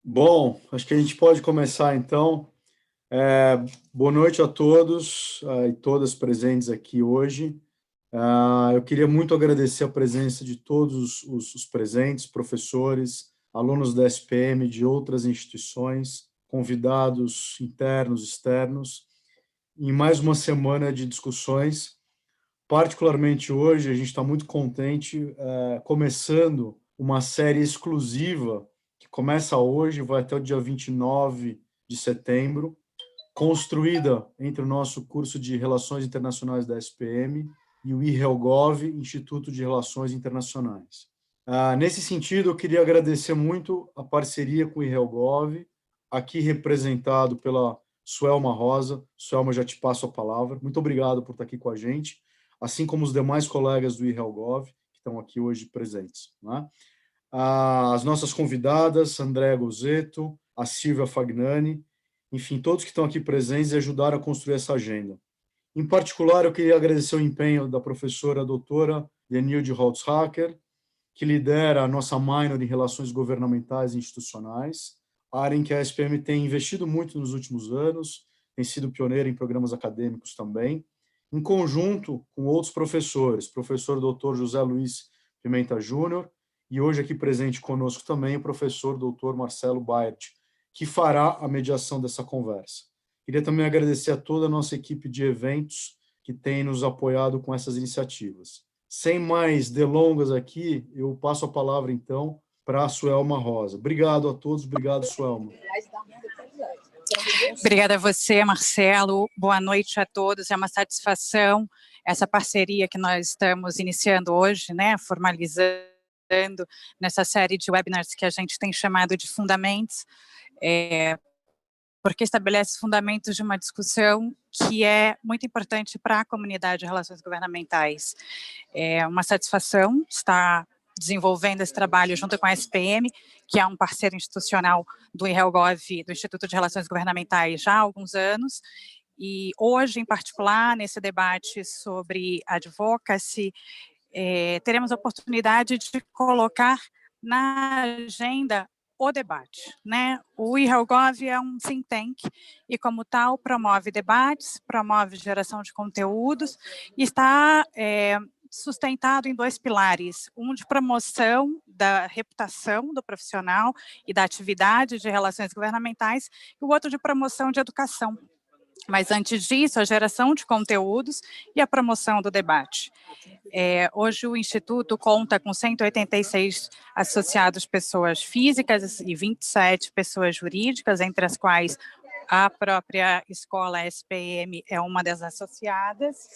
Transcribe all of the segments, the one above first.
Bom, acho que a gente pode começar então. Boa noite a todos e todas presentes aqui hoje. Eu queria muito agradecer a presença de todos os presentes, professores, alunos da SPM de outras instituições, convidados internos, externos, em mais uma semana de discussões. Particularmente hoje, a gente está muito contente, começando uma série exclusiva que começa hoje, vai até o dia 29 de setembro, construída entre o nosso curso de Relações Internacionais da SPM e o IRELGOV, Instituto de Relações Internacionais. Nesse sentido, eu queria agradecer muito a parceria com o IRELGOV, aqui representado pela Suelma Rosa. Suelma, já te passo a palavra. Muito obrigado por estar aqui com a gente, assim como os demais colegas do IRELGOV, que estão aqui hoje presentes, né? As nossas convidadas, Andréa Gozzetto, a Silvia Fagnani, enfim, todos que estão aqui presentes e ajudaram a construir essa agenda. Em particular, eu queria agradecer o empenho da professora doutora Lenilde Holtzhacker, que lidera a nossa minor em Relações Governamentais e Institucionais, área em que a SPM tem investido muito nos últimos anos, tem sido pioneira em programas acadêmicos também, em conjunto com outros professores, professor Dr. José Luiz Pimenta Júnior, e hoje aqui presente conosco também o professor Dr. Marcelo Baert, que fará a mediação dessa conversa. Queria também agradecer a toda a nossa equipe de eventos que tem nos apoiado com essas iniciativas. Sem mais delongas aqui, eu passo a palavra, então, para a Suelma Rosa. Obrigado a todos, obrigado, Suelma. Obrigada a você, Marcelo. Boa noite a todos. É uma satisfação essa parceria que nós estamos iniciando hoje, né, formalizando nessa série de webinars que a gente tem chamado de Fundamentos, porque estabelece fundamentos de uma discussão que é muito importante para a comunidade de relações governamentais. É uma satisfação estar desenvolvendo esse trabalho junto com a SPM, que é um parceiro institucional do IRELGOV, do Instituto de Relações Governamentais, já há alguns anos, e hoje, em particular, nesse debate sobre advocacy, teremos a oportunidade de colocar na agenda o debate, né? O IRELGOV é um think tank e, como tal, promove debates, promove geração de conteúdos e está sustentado em dois pilares, um de promoção da reputação do profissional e da atividade de relações governamentais e o outro de promoção de educação. Mas, antes disso, a geração de conteúdos e a promoção do debate. Hoje o Instituto conta com 186 associados pessoas físicas e 27 pessoas jurídicas, entre as quais a própria escola SPM é uma das associadas.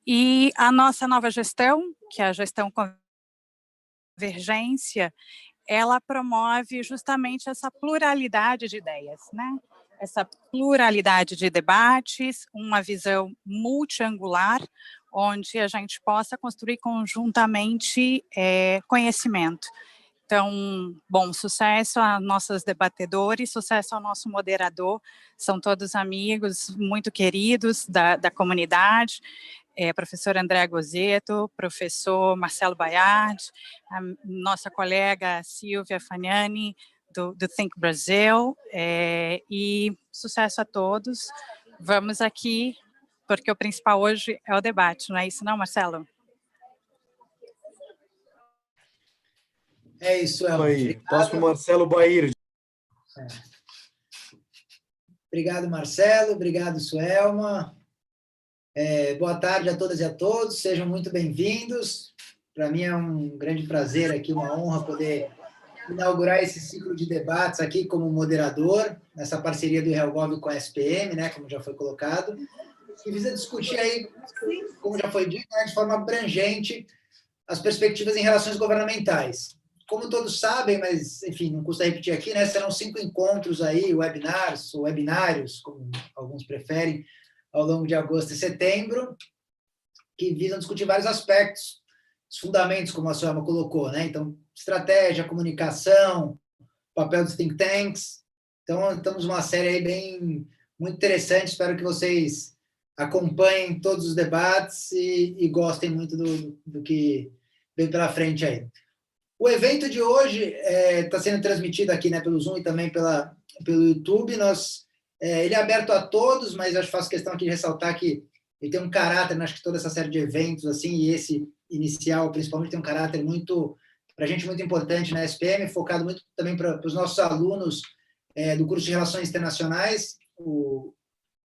E a nossa nova gestão, que é a gestão Convergência, ela promove justamente essa pluralidade de ideias, né? Essa pluralidade de debates, uma visão multiangular, onde a gente possa construir conjuntamente conhecimento. Então, bom, sucesso a nossos debatedores, sucesso ao nosso moderador, são todos amigos muito queridos da comunidade, professor Andréa Gozzetto, professor Marcelo Baert, a nossa colega Silvia Fagnani, do Think Brasil, e sucesso a todos. Vamos aqui, porque o principal hoje é o debate, não é isso não, Marcelo? É isso, Elma. Passo para o Marcelo Baert. Obrigado, Marcelo. Obrigado, Suelma. Boa tarde a todas e a todos. Sejam muito bem-vindos. Para mim é um grande prazer aqui, uma honra poder inaugurar esse ciclo de debates aqui como moderador, nessa parceria do IRELGOV com a SPM, né, como já foi colocado, e visa discutir aí, como já foi dito, né, de forma abrangente as perspectivas em relações governamentais. Como todos sabem, mas, enfim, não custa repetir aqui, né, serão 5 encontros aí, webinars, ou webinários, como alguns preferem, ao longo de agosto e setembro, que visam discutir vários aspectos, os fundamentos, como a Suelma colocou, né? Então, estratégia, comunicação, papel dos think tanks. Então, estamos numa série aí muito interessante, espero que vocês acompanhem todos os debates e gostem muito do que vem pela frente aí. O evento de hoje está sendo transmitido aqui, né, pelo Zoom e também pelo YouTube. Ele é aberto a todos, mas acho que faço questão aqui de ressaltar que ele tem um caráter, né, acho que toda essa série de eventos, assim, e esse inicial, principalmente, tem um caráter muito, para a gente, muito importante na SPM, focado muito também para os nossos alunos do curso de Relações Internacionais. O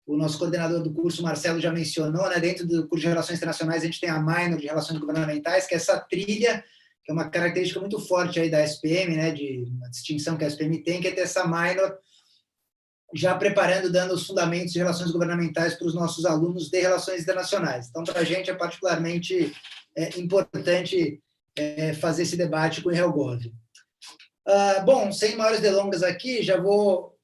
nosso coordenador do curso, Marcelo, já mencionou, né, dentro do curso de Relações Internacionais, a gente tem a minor de Relações Governamentais, que é essa trilha, que é uma característica muito forte aí da SPM, né, de uma distinção que a SPM tem, que é ter essa minor já preparando, dando os fundamentos de relações governamentais para os nossos alunos de relações internacionais. Então, para a gente é particularmente importante fazer esse debate com o Helgov. Bom, sem maiores delongas aqui, já vou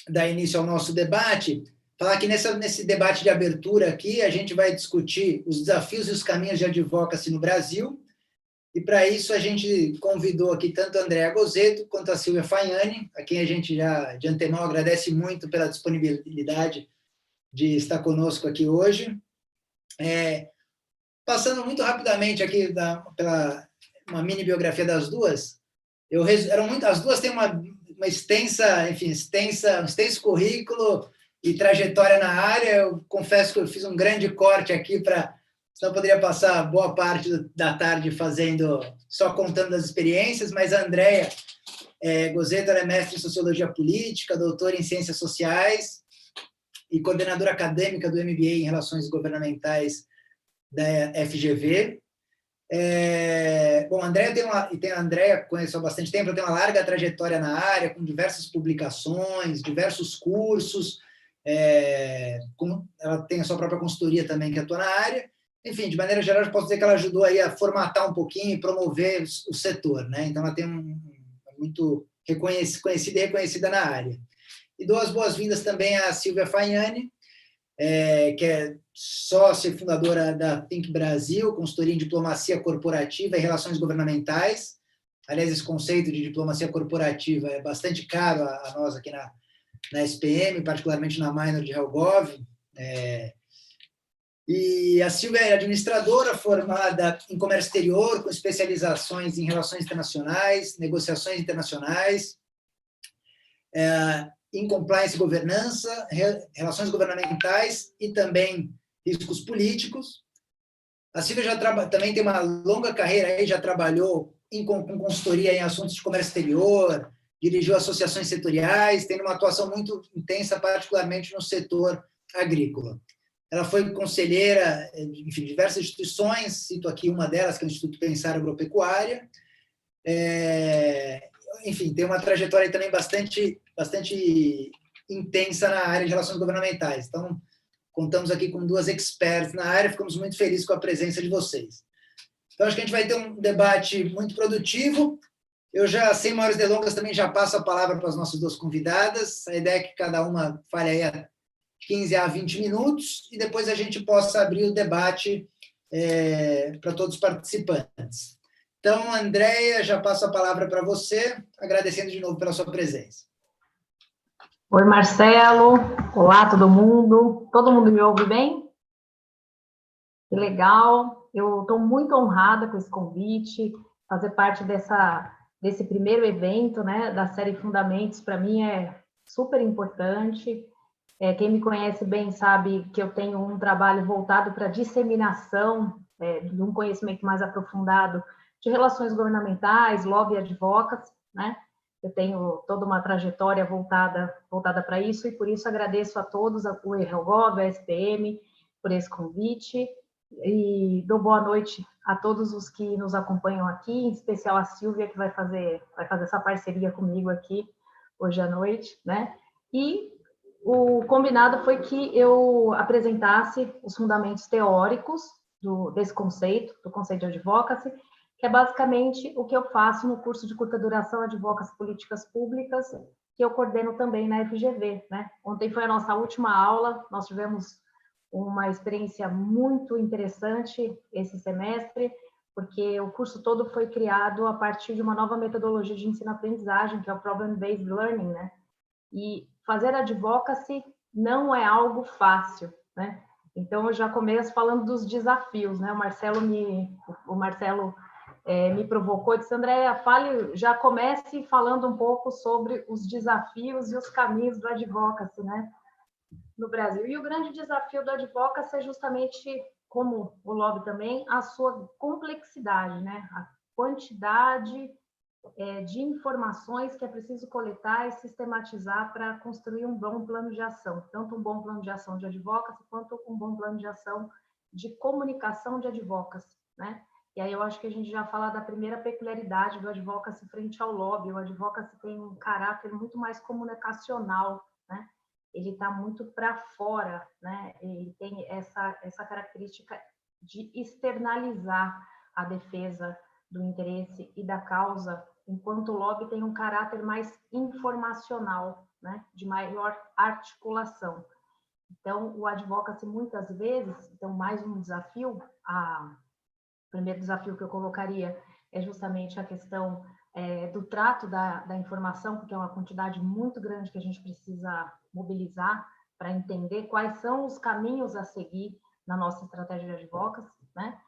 dar início ao nosso debate, falar que nesse debate de abertura aqui, a gente vai discutir os desafios e os caminhos de advocacy no Brasil, e para isso a gente convidou aqui tanto a Andrea Gozzetto quanto a Silvia Fagnani, a quem a gente já de antemão agradece muito pela disponibilidade de estar conosco aqui hoje. Passando muito rapidamente aqui pela uma mini biografia das duas, as duas têm uma um extenso currículo e trajetória na área. Eu confesso que eu fiz um grande corte aqui senão eu poderia passar boa parte da tarde só contando as experiências, mas a Andrea Gozzetto é mestre em Sociologia Política, doutora em Ciências Sociais e coordenadora acadêmica do MBA em Relações Governamentais da FGV. Bom, a Andrea conheço há bastante tempo, tem uma larga trajetória na área, com diversas publicações, diversos cursos, ela tem a sua própria consultoria também que atua na área. Enfim, de maneira geral, eu posso dizer que ela ajudou aí a formatar um pouquinho e promover o setor, né? Então, ela tem muito conhecida e reconhecida na área. E dou as boas-vindas também à Silvia Fagnani, que é sócia e fundadora da Think Brasil, consultoria em diplomacia corporativa e relações governamentais. Aliás, esse conceito de diplomacia corporativa é bastante caro a nós aqui na SPM, particularmente na minor de Helgov. E a Silvia é administradora formada em comércio exterior, com especializações em relações internacionais, negociações internacionais, em compliance e governança, relações governamentais e também riscos políticos. A Silvia também tem uma longa carreira, aí, já trabalhou com consultoria em assuntos de comércio exterior, dirigiu associações setoriais, tem uma atuação muito intensa, particularmente no setor agrícola. Ela foi conselheira de diversas instituições, cito aqui uma delas, que é o Instituto Pensar Agropecuária. Enfim, tem uma trajetória também bastante intensa na área de relações governamentais. Então, contamos aqui com duas experts na área, ficamos muito felizes com a presença de vocês. Então, acho que a gente vai ter um debate muito produtivo. Eu já, sem maiores delongas, também já passo a palavra para as nossas duas convidadas. A ideia é que cada uma fale aí 15 a 20 minutos, e depois a gente possa abrir o debate para todos os participantes. Então, Andrea, já passo a palavra para você, agradecendo de novo pela sua presença. Oi, Marcelo. Olá, todo mundo. Todo mundo me ouve bem? Que legal. Eu estou muito honrada com esse convite, fazer parte desse primeiro evento, né, da série Fundamentos, para mim é super importante. Quem me conhece bem sabe que eu tenho um trabalho voltado para a disseminação de um conhecimento mais aprofundado de relações governamentais, lobby e advocacy, né? Eu tenho toda uma trajetória voltada para isso, e por isso agradeço a todos, o Helgov, a SPM, por esse convite, e dou boa noite a todos os que nos acompanham aqui, em especial a Silvia, que vai fazer essa parceria comigo aqui hoje à noite, né? E o combinado foi que eu apresentasse os fundamentos teóricos desse conceito, do conceito de advocacy, que é basicamente o que eu faço no curso de curta duração Advocacy Políticas Públicas, que eu coordeno também na FGV, né? Ontem foi a nossa última aula, nós tivemos uma experiência muito interessante esse semestre, porque o curso todo foi criado a partir de uma nova metodologia de ensino-aprendizagem, que é o Problem-Based Learning, né? E fazer advocacy não é algo fácil, né? Então, eu já começo falando dos desafios, né? O Marcelo me provocou, disse, Andréa, já comece falando um pouco sobre os desafios e os caminhos do advocacy, né, no Brasil. E o grande desafio do advocacy é justamente, como o lobby também, a sua complexidade, né, a quantidade de informações que é preciso coletar e sistematizar para construir um bom plano de ação, tanto um bom plano de ação de advocacy quanto um bom plano de ação de comunicação de advocacy, né? E aí eu acho que a gente já fala da primeira peculiaridade do advocacy frente ao lobby. O advocacy tem um caráter muito mais comunicacional, né? Ele está muito para fora, né? Ele tem essa característica de externalizar a defesa do interesse e da causa, enquanto o lobby tem um caráter mais informacional, né? De maior articulação. Então, o advocacy, muitas vezes, então, mais um desafio, o primeiro desafio que eu colocaria é justamente a questão do trato da informação, porque é uma quantidade muito grande que a gente precisa mobilizar para entender quais são os caminhos a seguir na nossa estratégia de advocacy, né?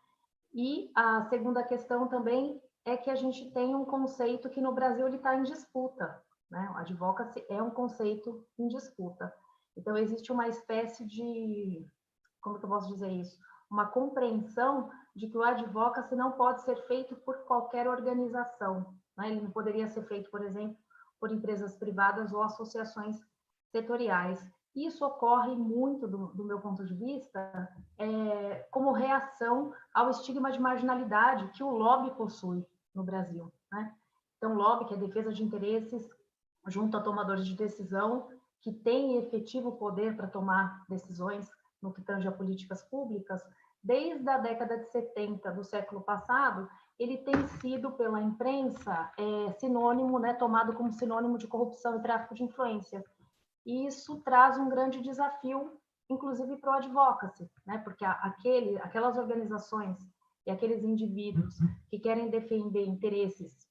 E a segunda questão também é que a gente tem um conceito que no Brasil ele está em disputa, né? O advocacy é um conceito em disputa. Então, existe uma espécie de, como que eu posso dizer isso? Uma compreensão de que o advocacy não pode ser feito por qualquer organização, né? Ele não poderia ser feito, por exemplo, por empresas privadas ou associações setoriais. Isso ocorre muito, do meu ponto de vista, como reação ao estigma de marginalidade que o lobby possui no Brasil, né? Então, o lobby, que é a defesa de interesses junto a tomadores de decisão, que tem efetivo poder para tomar decisões no que tange a políticas públicas, desde a década de 70 do século passado, ele tem sido, pela imprensa, sinônimo, né, tomado como sinônimo de corrupção e tráfico de influência. E isso traz um grande desafio, inclusive para o advocacy, né, porque aquelas organizações e aqueles indivíduos que querem defender interesses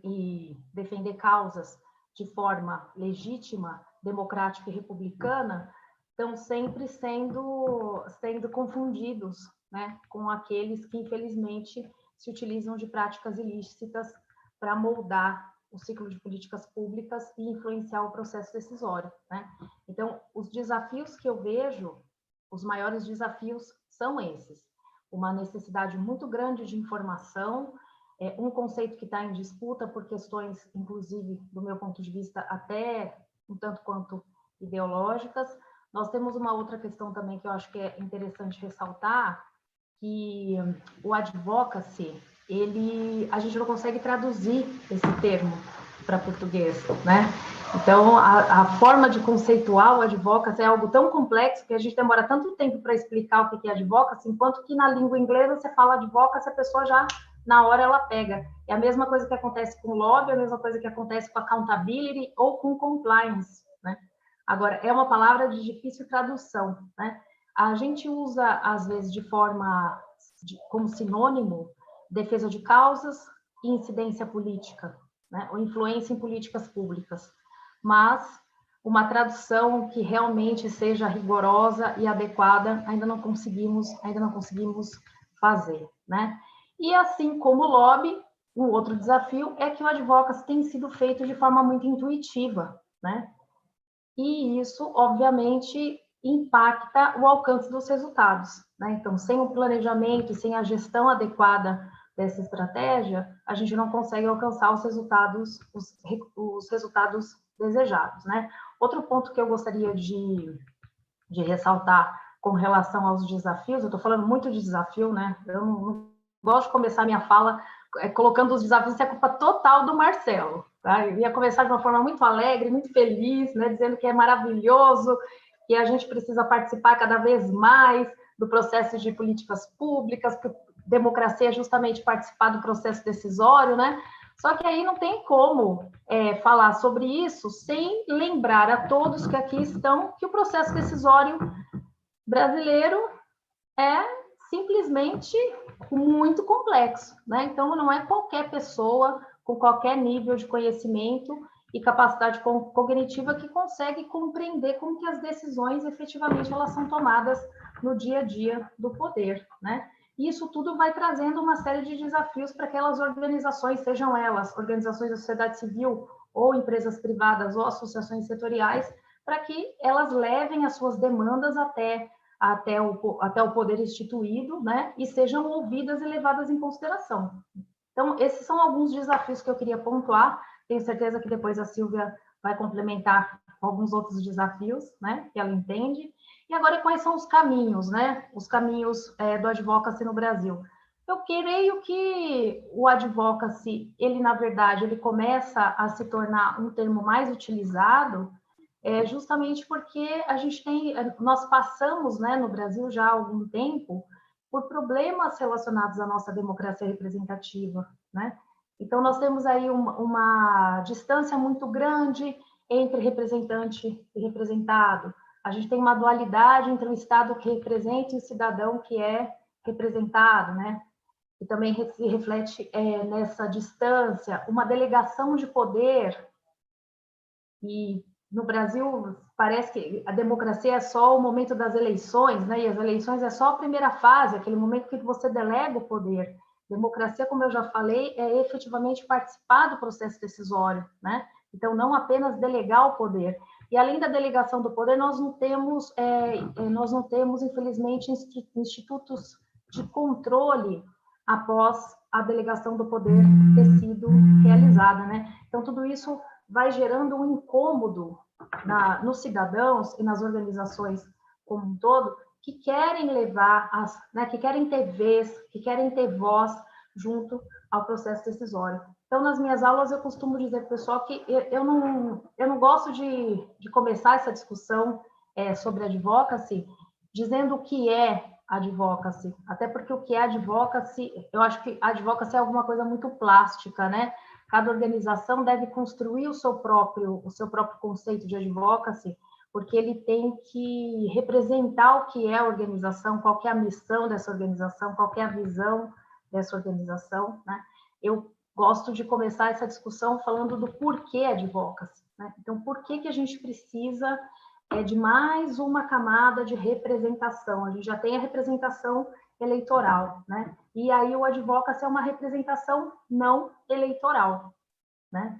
e defender causas de forma legítima, democrática e republicana, estão sempre sendo confundidos, né, com aqueles que, infelizmente, se utilizam de práticas ilícitas para moldar o ciclo de políticas públicas e influenciar o processo decisório, né? Então, os desafios que eu vejo, os maiores desafios são esses. Uma necessidade muito grande de informação, um conceito que está em disputa por questões, inclusive, do meu ponto de vista, até um tanto quanto ideológicas. Nós temos uma outra questão também que eu acho que é interessante ressaltar, que o advocacy, a gente não consegue traduzir esse termo para português, né? Então, a forma de conceituar o advocacy é algo tão complexo que a gente demora tanto tempo para explicar o que é advocacy, enquanto que na língua inglesa você fala advocacy, a pessoa já, na hora, ela pega. É a mesma coisa que acontece com o lobby, é a mesma coisa que acontece com accountability ou com compliance, né? Agora, é uma palavra de difícil tradução, né? A gente usa, às vezes, como sinônimo, defesa de causas e incidência política, né? Ou influência em políticas públicas. Mas uma tradução que realmente seja rigorosa e adequada ainda não conseguimos fazer, né? E assim como o lobby, um outro desafio é que o advocacy tem sido feito de forma muito intuitiva, né? E isso, obviamente, impacta o alcance dos resultados, né? Então, sem o planejamento e sem a gestão adequada dessa estratégia, a gente não consegue alcançar os resultados desejados, né? Outro ponto que eu gostaria de ressaltar com relação aos desafios, eu estou falando muito de desafio, né? Eu não gosto de começar minha fala colocando os desafios, isso é culpa total do Marcelo, tá? Eu ia começar de uma forma muito alegre, muito feliz, né? Dizendo que é maravilhoso, que a gente precisa participar cada vez mais do processo de políticas públicas, que democracia é justamente participar do processo decisório, né? Só que aí não tem como falar sobre isso sem lembrar a todos que aqui estão que o processo decisório brasileiro é simplesmente muito complexo, né? Então, não é qualquer pessoa com qualquer nível de conhecimento e capacidade cognitiva que consegue compreender como que as decisões efetivamente elas são tomadas no dia a dia do poder, né? E isso tudo vai trazendo uma série de desafios para aquelas organizações, sejam elas organizações da sociedade civil ou empresas privadas ou associações setoriais, para que elas levem as suas demandas até o poder instituído, né? E sejam ouvidas e levadas em consideração. Então, esses são alguns desafios que eu queria pontuar. Tenho certeza que depois a Silvia vai complementar alguns outros desafios, né, que ela entende. E agora, quais são os caminhos, né? Os caminhos do advocacy no Brasil. Eu creio que o advocacy, ele, na verdade, ele começa a se tornar um termo mais utilizado, justamente porque nós passamos, né, no Brasil já há algum tempo, por problemas relacionados à nossa democracia representativa, né? Então, nós temos aí uma distância muito grande entre representante e representado. A gente tem uma dualidade entre o Estado que representa e o cidadão que é representado, né? E também se reflete nessa distância, uma delegação de poder. E no Brasil, parece que a democracia é só o momento das eleições, né? E as eleições é só a primeira fase, aquele momento que você delega o poder. Democracia, como eu já falei, é efetivamente participar do processo decisório, né? Então, não apenas delegar o poder. E além da delegação do poder, nós não temos, infelizmente, institutos de controle após a delegação do poder ter sido realizada, né? Então, tudo isso vai gerando um incômodo nos cidadãos e nas organizações como um todo, que querem levar, que querem ter vez, que querem ter voz junto ao processo decisório. Então, nas minhas aulas, eu costumo dizer para o pessoal que eu não gosto de começar essa discussão sobre advocacy dizendo o que é advocacy, até porque o que é advocacy, eu acho que advocacy é alguma coisa muito plástica, né? Cada organização deve construir o seu próprio conceito de advocacy, porque ele tem que representar o que é a organização, qual que é a missão dessa organização, qual que é a visão dessa organização, né? Eu gosto de começar essa discussão falando do porquê advocacy, né? Então, por que a gente precisa de mais uma camada de representação? A gente já tem a representação eleitoral, né? E aí o advocacy é uma representação não eleitoral, né?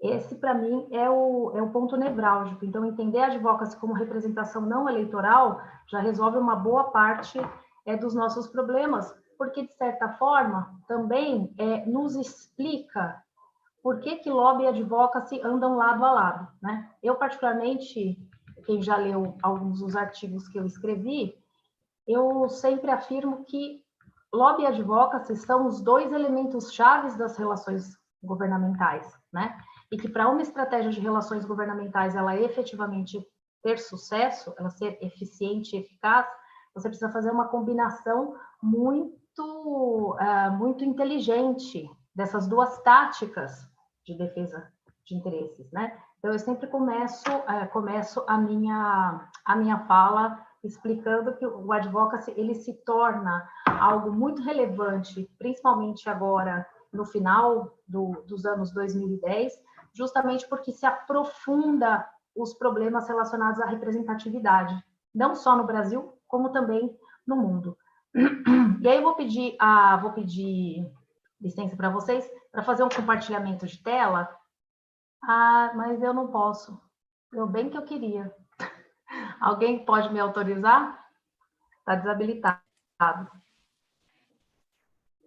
Esse, para mim, é o ponto nevrálgico. Então, entender a advocacy como representação não eleitoral já resolve uma boa parte dos nossos problemas, porque, de certa forma, também nos explica por que lobby e advocacy andam lado a lado, né? Eu, particularmente, quem já leu alguns dos artigos que eu escrevi, eu sempre afirmo que lobby e advocacy são os dois elementos chaves das relações governamentais, né? E que para uma estratégia de relações governamentais ela efetivamente ter sucesso, ela ser eficiente e eficaz, você precisa fazer uma combinação muito inteligente dessas duas táticas de defesa de interesses, né? Então, eu sempre começo a minha fala explicando que o advocacy ele se torna algo muito relevante, principalmente agora no final dos anos 2010, justamente porque se aprofunda os problemas relacionados à representatividade, não só no Brasil, como também no mundo. E aí eu vou pedir licença para vocês para fazer um compartilhamento de tela. Ah, mas eu não posso. Eu bem que eu queria. Alguém pode me autorizar? Está desabilitado.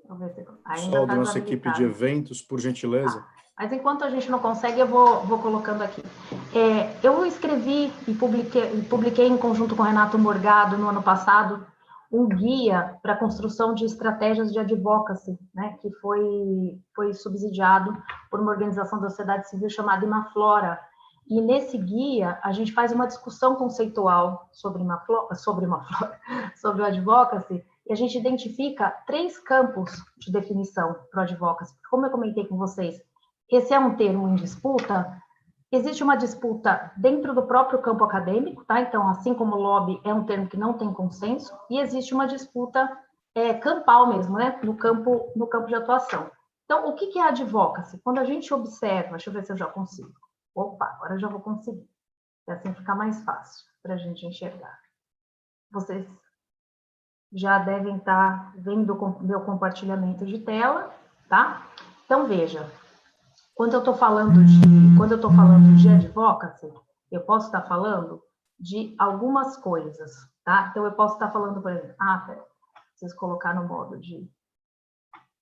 Vamos ver se ainda Pessoal da nossa equipe de eventos, por gentileza. Mas enquanto a gente não consegue, eu vou colocando aqui. Eu escrevi e publiquei em conjunto com o Renato Morgado no ano passado um guia para a construção de estratégias de advocacy, né, que foi subsidiado por uma organização da sociedade civil chamada Imaflora. E nesse guia, a gente faz uma discussão conceitual sobre o advocacy, e a gente identifica 3 campos de definição para o advocacy. Como eu comentei com vocês, esse é um termo em disputa. Existe uma disputa dentro do próprio campo acadêmico, tá? Então, assim como lobby é um termo que não tem consenso, e existe uma disputa campal mesmo, né? No campo de atuação. Então, o que é advocacy? Quando a gente observa, deixa eu ver se eu já consigo. Opa, agora eu já vou conseguir. E assim fica mais fácil para a gente enxergar. Vocês já devem estar vendo o meu compartilhamento de tela, tá? Então, veja, quando eu estou falando de advocacy, eu posso estar falando de algumas coisas, tá? Então, eu posso estar falando, por exemplo, pera, preciso colocar no modo de...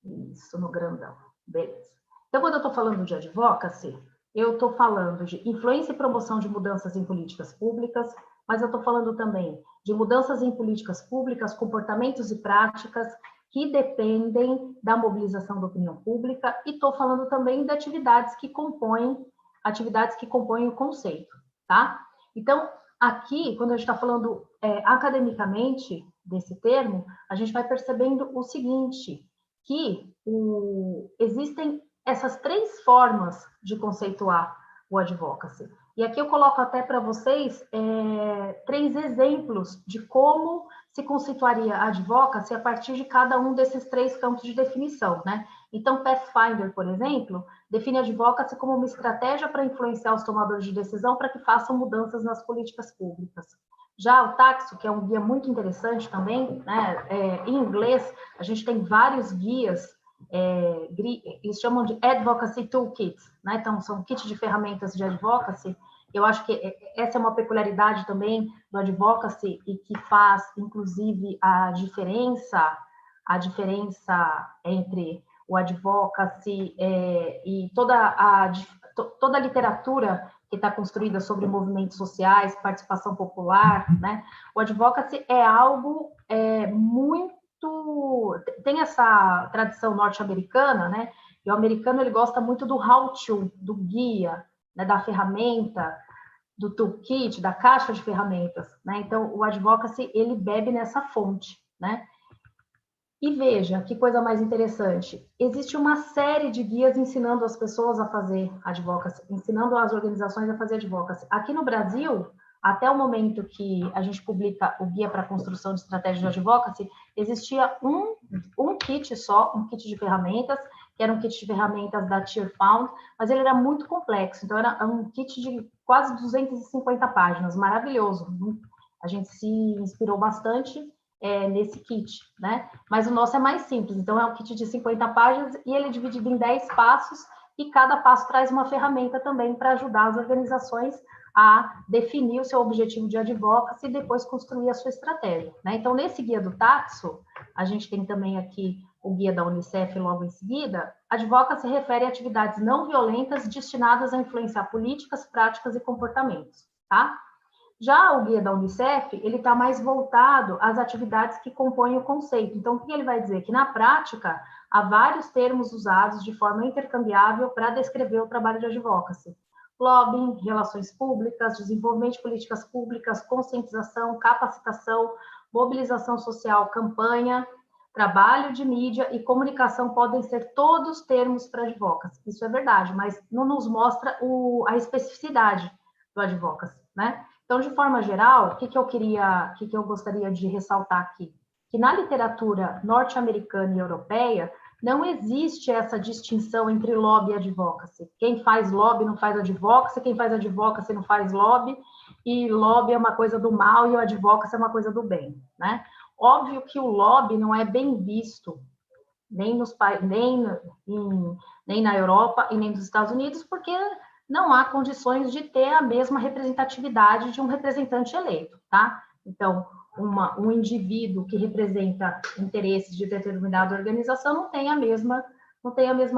Isso, no grandão. Beleza. Então, quando eu estou falando de advocacy, eu estou falando de influência e promoção de mudanças em políticas públicas, mas eu estou falando também de mudanças em políticas públicas, comportamentos e práticas que dependem da mobilização da opinião pública, e estou falando também de atividades que compõem o conceito, tá? Então, aqui, quando a gente está falando academicamente desse termo, a gente vai percebendo o seguinte, que existem essas 3 formas de conceituar o advocacy. E aqui eu coloco até para vocês 3 exemplos de como se conceituaria a advocacy a partir de cada um desses 3 campos de definição, né? Então, Pathfinder, por exemplo, define a advocacy como uma estratégia para influenciar os tomadores de decisão para que façam mudanças nas políticas públicas. Já o Taxo, que é um guia muito interessante também, né? Em inglês, a gente tem vários guias, eles chamam de Advocacy Toolkits, né? Então, são kits de ferramentas de advocacy. Eu acho que essa é uma peculiaridade também do advocacy e que faz, inclusive, a diferença entre o advocacy e toda a literatura que está construída sobre movimentos sociais, participação popular, né? O advocacy é algo muito... Tem essa tradição norte-americana, né? E o americano, ele gosta muito do how-to, do guia, né? Da ferramenta, do toolkit, da caixa de ferramentas, né? Então, o advocacy, ele bebe nessa fonte, né? E veja, que coisa mais interessante, existe uma série de guias ensinando as pessoas a fazer advocacy, ensinando as organizações a fazer advocacy. Aqui no Brasil, até o momento que a gente publica o Guia para a Construção de Estratégias de Advocacy, existia um kit só, um kit de ferramentas, que era um kit de ferramentas da Tier Found, mas ele era muito complexo, então era um kit de quase 250 páginas, maravilhoso. A gente se inspirou bastante nesse kit, né? Mas o nosso é mais simples, então é um kit de 50 páginas e ele é dividido em 10 passos, e cada passo traz uma ferramenta também para ajudar as organizações a definir o seu objetivo de advocacy e depois construir a sua estratégia, né? Então, nesse guia do Taxo, a gente tem também aqui o guia da Unicef logo em seguida. Advocacy se refere a atividades não violentas destinadas a influenciar políticas, práticas e comportamentos, tá? Já o guia da Unicef, ele está mais voltado às atividades que compõem o conceito. Então, o que ele vai dizer? Que, na prática, há vários termos usados de forma intercambiável para descrever o trabalho de advocacy. Lobbying, relações públicas, desenvolvimento de políticas públicas, conscientização, capacitação, mobilização social, campanha, trabalho de mídia e comunicação podem ser todos termos para advocacy. Isso é verdade, mas não nos mostra a especificidade do advocacy, né? Então, de forma geral, o que eu gostaria de ressaltar aqui? Que na literatura norte-americana e europeia, não existe essa distinção entre lobby e advocacy. Quem faz lobby não faz advocacy, quem faz advocacy não faz lobby, e lobby é uma coisa do mal e o advocacy é uma coisa do bem, né? Óbvio que o lobby não é bem visto nem na Europa e nem nos Estados Unidos, porque não há condições de ter a mesma representatividade de um representante eleito, tá? Então, um indivíduo que representa interesses de determinada organização não tem a mesma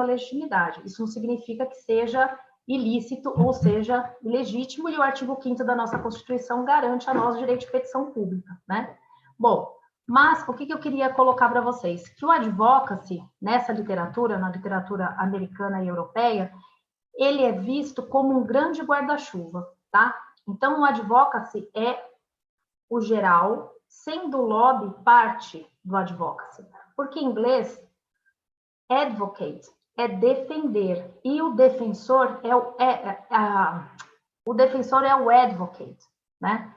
legitimidade. Isso não significa que seja ilícito ou seja ilegítimo, e o artigo 5º da nossa Constituição garante a nós o direito de petição pública, né? Bom, mas o que eu queria colocar para vocês? Que o advocacy, nessa literatura, na literatura americana e europeia, ele é visto como um grande guarda-chuva, tá? Então, o advocacy é o geral, sendo o lobby parte do advocacy. Porque em inglês, advocate é defender, e o defensor é o advocate, né?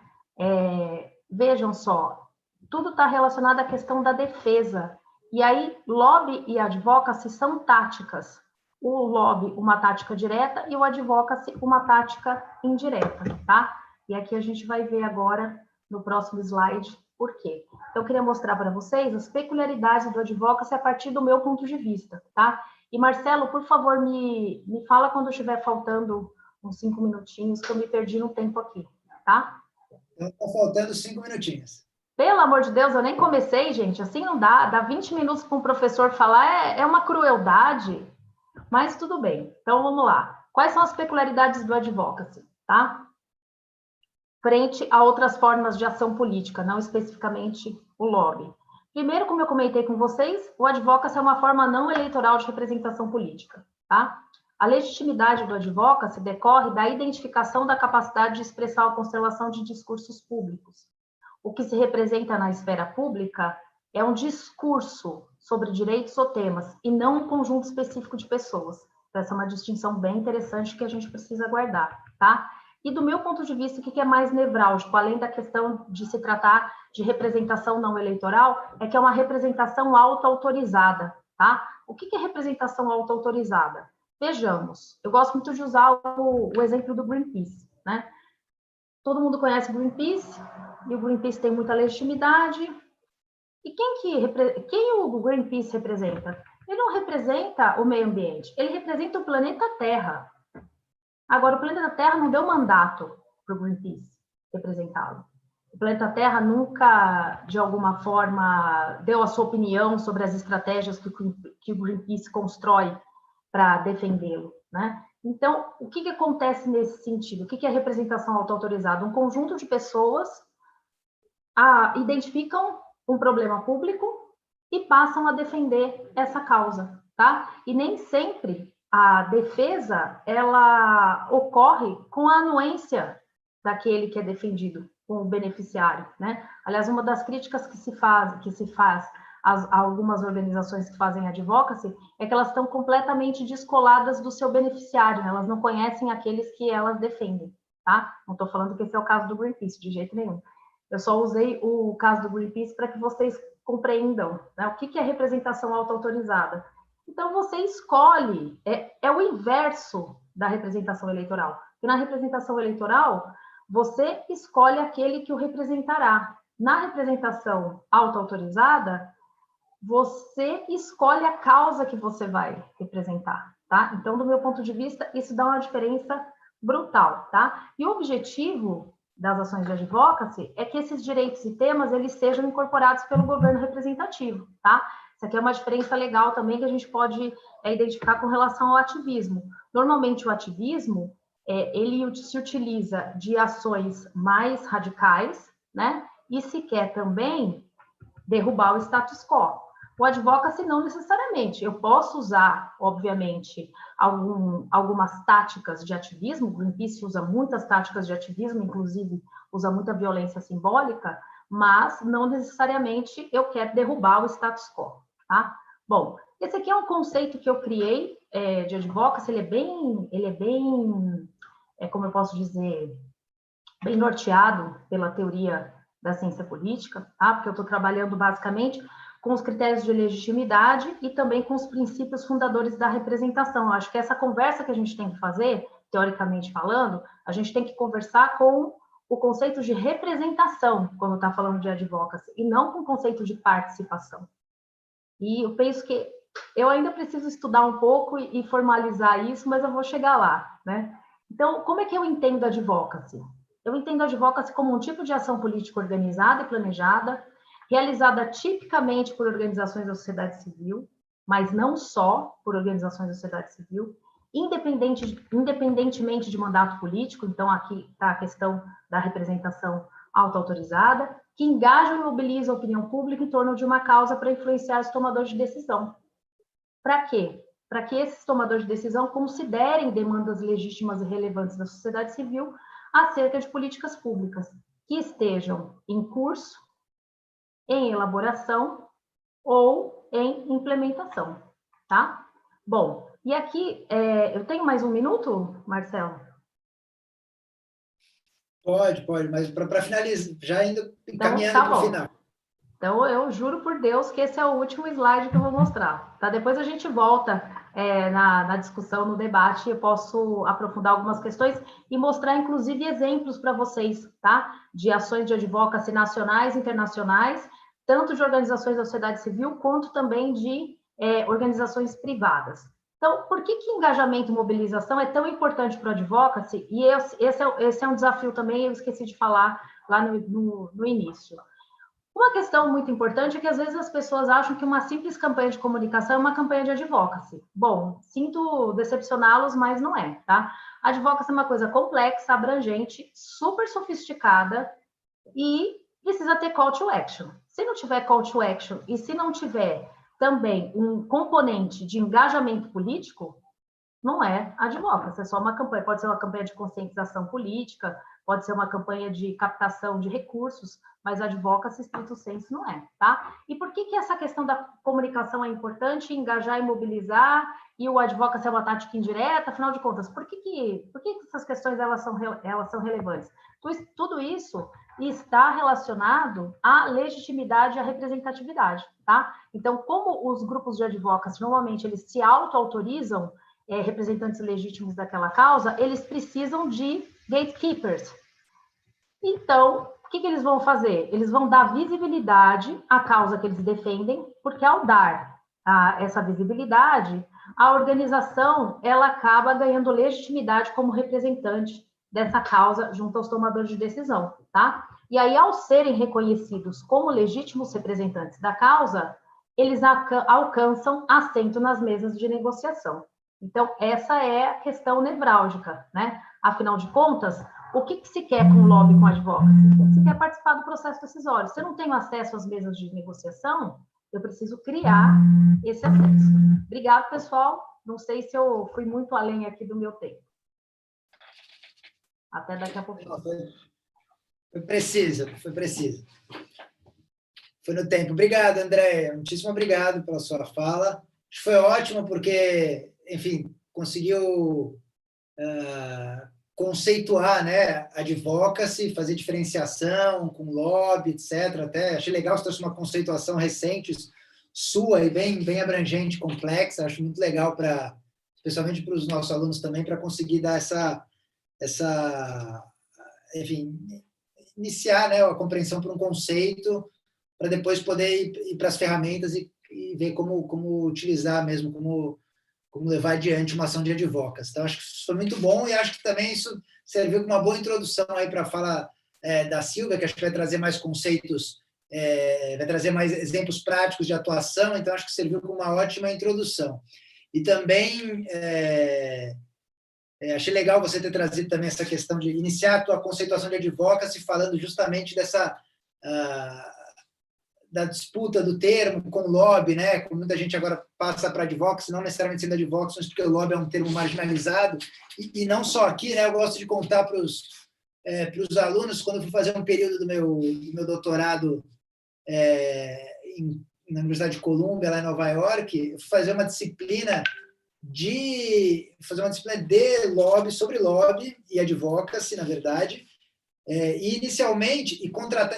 Vejam só, tudo está relacionado à questão da defesa. E aí, lobby e advocacy são táticas. o lobby uma tática direta e o advocacy uma tática indireta, tá? E aqui a gente vai ver agora, no próximo slide, por quê. Então, eu queria mostrar para vocês as peculiaridades do advocacy a partir do meu ponto de vista, tá? E, Marcelo, por favor, me fala quando estiver faltando uns 5 minutinhos, que eu me perdi no tempo aqui, tá? Então, está faltando 5 minutinhos. Pelo amor de Deus, eu nem comecei, gente. Assim não dá. Dá 20 minutos para um professor falar é uma crueldade. Mas tudo bem. Então, vamos lá. Quais são as peculiaridades do advocacy, tá? Frente a outras formas de ação política, não especificamente o lobby. Primeiro, como eu comentei com vocês, o advocacy é uma forma não eleitoral de representação política, tá? A legitimidade do advocacy decorre da identificação da capacidade de expressar a constelação de discursos públicos. O que se representa na esfera pública é um discurso sobre direitos ou temas, e não um conjunto específico de pessoas. Então, essa é uma distinção bem interessante que a gente precisa guardar, tá? E do meu ponto de vista, o que é mais nevrálgico, além da questão de se tratar de representação não eleitoral, é que é uma representação auto-autorizada, tá? O que é representação auto-autorizada? Vejamos, eu gosto muito de usar o exemplo do Greenpeace, né? Todo mundo conhece o Greenpeace, e o Greenpeace tem muita legitimidade. E quem o Greenpeace representa? Ele não representa o meio ambiente, ele representa o planeta Terra. Agora, o planeta Terra não deu mandato para o Greenpeace representá-lo. O planeta Terra nunca, de alguma forma, deu a sua opinião sobre as estratégias que o Greenpeace constrói para defendê-lo, né? Então, o que acontece nesse sentido? O que é representação auto-autorizada? Um conjunto de pessoas identificam um problema público e passam a defender essa causa, tá? E nem sempre a defesa, ela ocorre com a anuência daquele que é defendido, com o beneficiário, né? Aliás, uma das críticas que se faz a algumas organizações que fazem advocacy é que elas estão completamente descoladas do seu beneficiário, né? Elas não conhecem aqueles que elas defendem, tá? Não estou falando que esse é o caso do Greenpeace, de jeito nenhum. Eu só usei o caso do Greenpeace para que vocês compreendam, né, o que é representação auto-autorizada. Então, você escolhe, é o inverso da representação eleitoral. Porque na representação eleitoral, você escolhe aquele que o representará. Na representação auto-autorizada, você escolhe a causa que você vai representar, tá? Então, do meu ponto de vista, isso dá uma diferença brutal, tá? E o objetivo das ações de advocacy é que esses direitos e temas, eles sejam incorporados pelo governo representativo, tá? Isso aqui é uma diferença legal também que a gente pode identificar com relação ao ativismo. Normalmente, o ativismo, ele se utiliza de ações mais radicais, né? E se quer também derrubar o status quo. O advocacy não necessariamente. Eu posso usar, obviamente, algumas táticas de ativismo. O Greenpeace usa muitas táticas de ativismo, inclusive usa muita violência simbólica, mas não necessariamente eu quero derrubar o status quo, tá? Bom, esse aqui é um conceito que eu criei de advocacy. Ele é bem, como eu posso dizer, bem norteado pela teoria da ciência política, tá? Porque eu estou trabalhando basicamente com os critérios de legitimidade e também com os princípios fundadores da representação. Eu acho que essa conversa que a gente tem que fazer, teoricamente falando, a gente tem que conversar com o conceito de representação, quando está falando de advocacy, e não com o conceito de participação. E eu penso que eu ainda preciso estudar um pouco e formalizar isso, mas eu vou chegar lá, né? Então, como é que eu entendo a advocacy? Eu entendo a advocacy como um tipo de ação política organizada e planejada, realizada tipicamente por organizações da sociedade civil, mas não só por organizações da sociedade civil, independentemente de mandato político. Então, aqui está a questão da representação auto-autorizada, que engaja e mobiliza a opinião pública em torno de uma causa para influenciar os tomadores de decisão. Para quê? Para que esses tomadores de decisão considerem demandas legítimas e relevantes da sociedade civil acerca de políticas públicas que estejam em curso, em elaboração ou em implementação, tá? Bom, e aqui, eu tenho mais um minuto, Marcelo? Pode, mas para finalizar, já indo Então, encaminhando tá para o bom. final. Então, eu juro por Deus que esse é o último slide que eu vou mostrar, tá? Depois a gente volta na discussão, no debate, eu posso aprofundar algumas questões e mostrar, inclusive, exemplos para vocês, tá? De ações de advocacy nacionais e internacionais, tanto de organizações da sociedade civil, quanto também de organizações privadas. Então, por que engajamento e mobilização é tão importante para o advocacy? E esse é um desafio também, eu esqueci de falar lá no início. Uma questão muito importante é que, às vezes, as pessoas acham que uma simples campanha de comunicação é uma campanha de advocacy. Bom, sinto decepcioná-los, mas não é, tá? Advocacy é uma coisa complexa, abrangente, super sofisticada e precisa ter call to action. Se não tiver call to action e se não tiver também um componente de engajamento político, não é advocacy, é só uma campanha. Pode ser uma campanha de conscientização política, pode ser uma campanha de captação de recursos, mas advocacy, stricto sensu, não é, tá? E por que essa questão da comunicação é importante, engajar e mobilizar, e o advocacy é uma tática indireta? Afinal de contas, por que essas questões elas são relevantes? Tudo isso está relacionado à legitimidade e à representatividade, tá? Então, como os grupos de advocacy, normalmente, eles se auto-autorizam representantes legítimos daquela causa, eles precisam de gatekeepers. Então, o que eles vão fazer? Eles vão dar visibilidade à causa que eles defendem, porque ao dar essa visibilidade, a organização ela acaba ganhando legitimidade como representante dessa causa junto aos tomadores de decisão, tá? E aí, ao serem reconhecidos como legítimos representantes da causa, eles alcançam assento nas mesas de negociação. Então, essa é a questão nevrálgica, né? Afinal de contas, o que se quer com o lobby, com a advocacy? Se quer participar do processo decisório. Se eu não tenho acesso às mesas de negociação, eu preciso criar esse acesso. Obrigado, pessoal. Não sei se eu fui muito além aqui do meu tempo. Até daqui a pouco. Foi preciso. Foi no tempo. Obrigado, Andréia. Muitíssimo obrigado pela sua fala. Acho que foi ótimo porque, enfim, conseguiu conceituar, né, advocacy, fazer diferenciação com lobby, etc. Até achei legal você trouxe uma conceituação recente sua e bem abrangente, complexa. Acho muito legal especialmente para os nossos alunos também, para conseguir dar enfim, iniciar, né, a compreensão por um conceito, para depois poder ir para as ferramentas e ver como utilizar mesmo, como levar adiante uma ação de advocacy. Então, acho que isso foi muito bom e acho que também isso serviu como uma boa introdução aí para a fala da Silvia, que acho que vai trazer mais conceitos, vai trazer mais exemplos práticos de atuação, então acho que serviu como uma ótima introdução. E também achei legal você ter trazido também essa questão de iniciar a tua conceituação de advocacy falando justamente da disputa do termo com o lobby, né? Como muita gente agora passa para advocacy, não necessariamente sendo advocacy, mas porque o lobby é um termo marginalizado. E não só aqui, né? Eu gosto de contar para os alunos, quando eu fui fazer um período do meu doutorado na Universidade de Columbia, lá em Nova York, eu fui fazer uma disciplina de lobby, sobre lobby e advocacy, na verdade. E inicialmente, e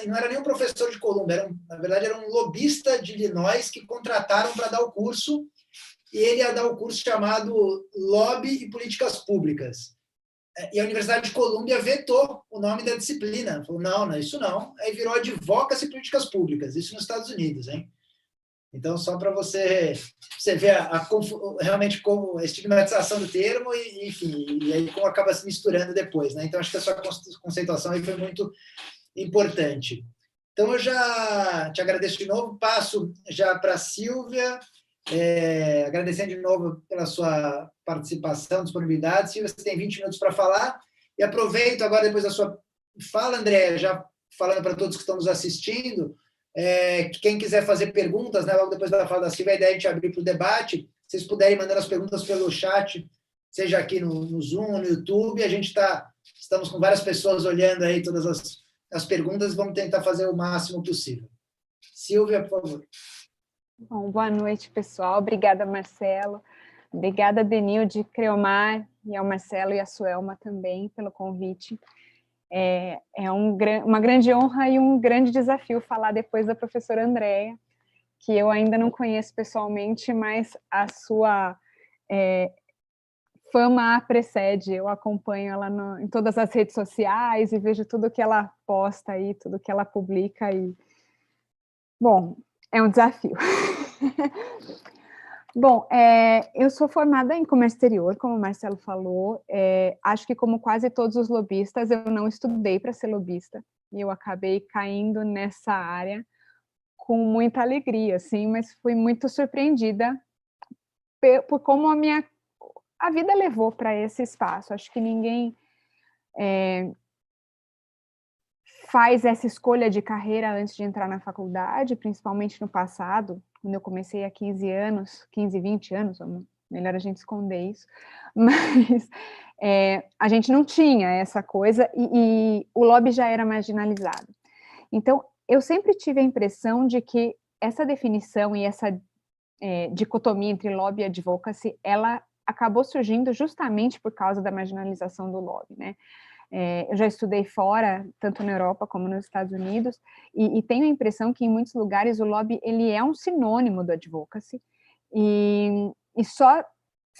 não era nem um professor de Columbia, na verdade era um lobista de Illinois que contrataram para dar o curso, e ele ia dar o curso chamado Lobby e Políticas Públicas. E a Universidade de Columbia vetou o nome da disciplina, falou, não, isso não. Aí virou Advocacy e Políticas Públicas, isso nos Estados Unidos, hein? Então, só para você ver realmente como a estigmatização do termo e, enfim, e aí como acaba se misturando depois, né? Então, acho que a sua conceituação aí foi muito importante. Então, eu já te agradeço de novo, passo já para a Silvia, agradecendo de novo pela sua participação, disponibilidade. Silvia, você tem 20 minutos para falar, e aproveito agora, depois da sua fala, André, já falando para todos que estão nos assistindo, quem quiser fazer perguntas, né, logo depois da fala da Silvia, a ideia é a gente abrir para o debate. Se vocês puderem mandar as perguntas pelo chat, seja aqui no Zoom, no YouTube, estamos com várias pessoas olhando aí todas as perguntas, vamos tentar fazer o máximo possível. Silvia, por favor. Bom, boa noite, pessoal. Obrigada, Marcelo. Obrigada, Denilde, Creomar, e ao Marcelo e a Suelma também pelo convite. uma grande honra e um grande desafio falar depois da professora Andréa, que eu ainda não conheço pessoalmente, mas a sua fama a precede. Eu acompanho ela em todas as redes sociais e vejo tudo que ela posta aí, tudo que ela publica. Bom, é um desafio. Bom, eu sou formada em comércio exterior, como o Marcelo falou. Acho que, como quase todos os lobistas, eu não estudei para ser lobista. E eu acabei caindo nessa área com muita alegria, assim, mas fui muito surpreendida por como a vida levou para esse espaço. Acho que ninguém faz essa escolha de carreira antes de entrar na faculdade, principalmente no passado, quando eu comecei há 15 anos, 15, 20 anos, melhor a gente esconder isso, mas a gente não tinha essa coisa e o lobby já era marginalizado. Então, eu sempre tive a impressão de que essa definição e essa dicotomia entre lobby e advocacy, ela acabou surgindo justamente por causa da marginalização do lobby, né? Eu já estudei fora, tanto na Europa como nos Estados Unidos, e tenho a impressão que em muitos lugares o lobby ele é um sinônimo do advocacy, e só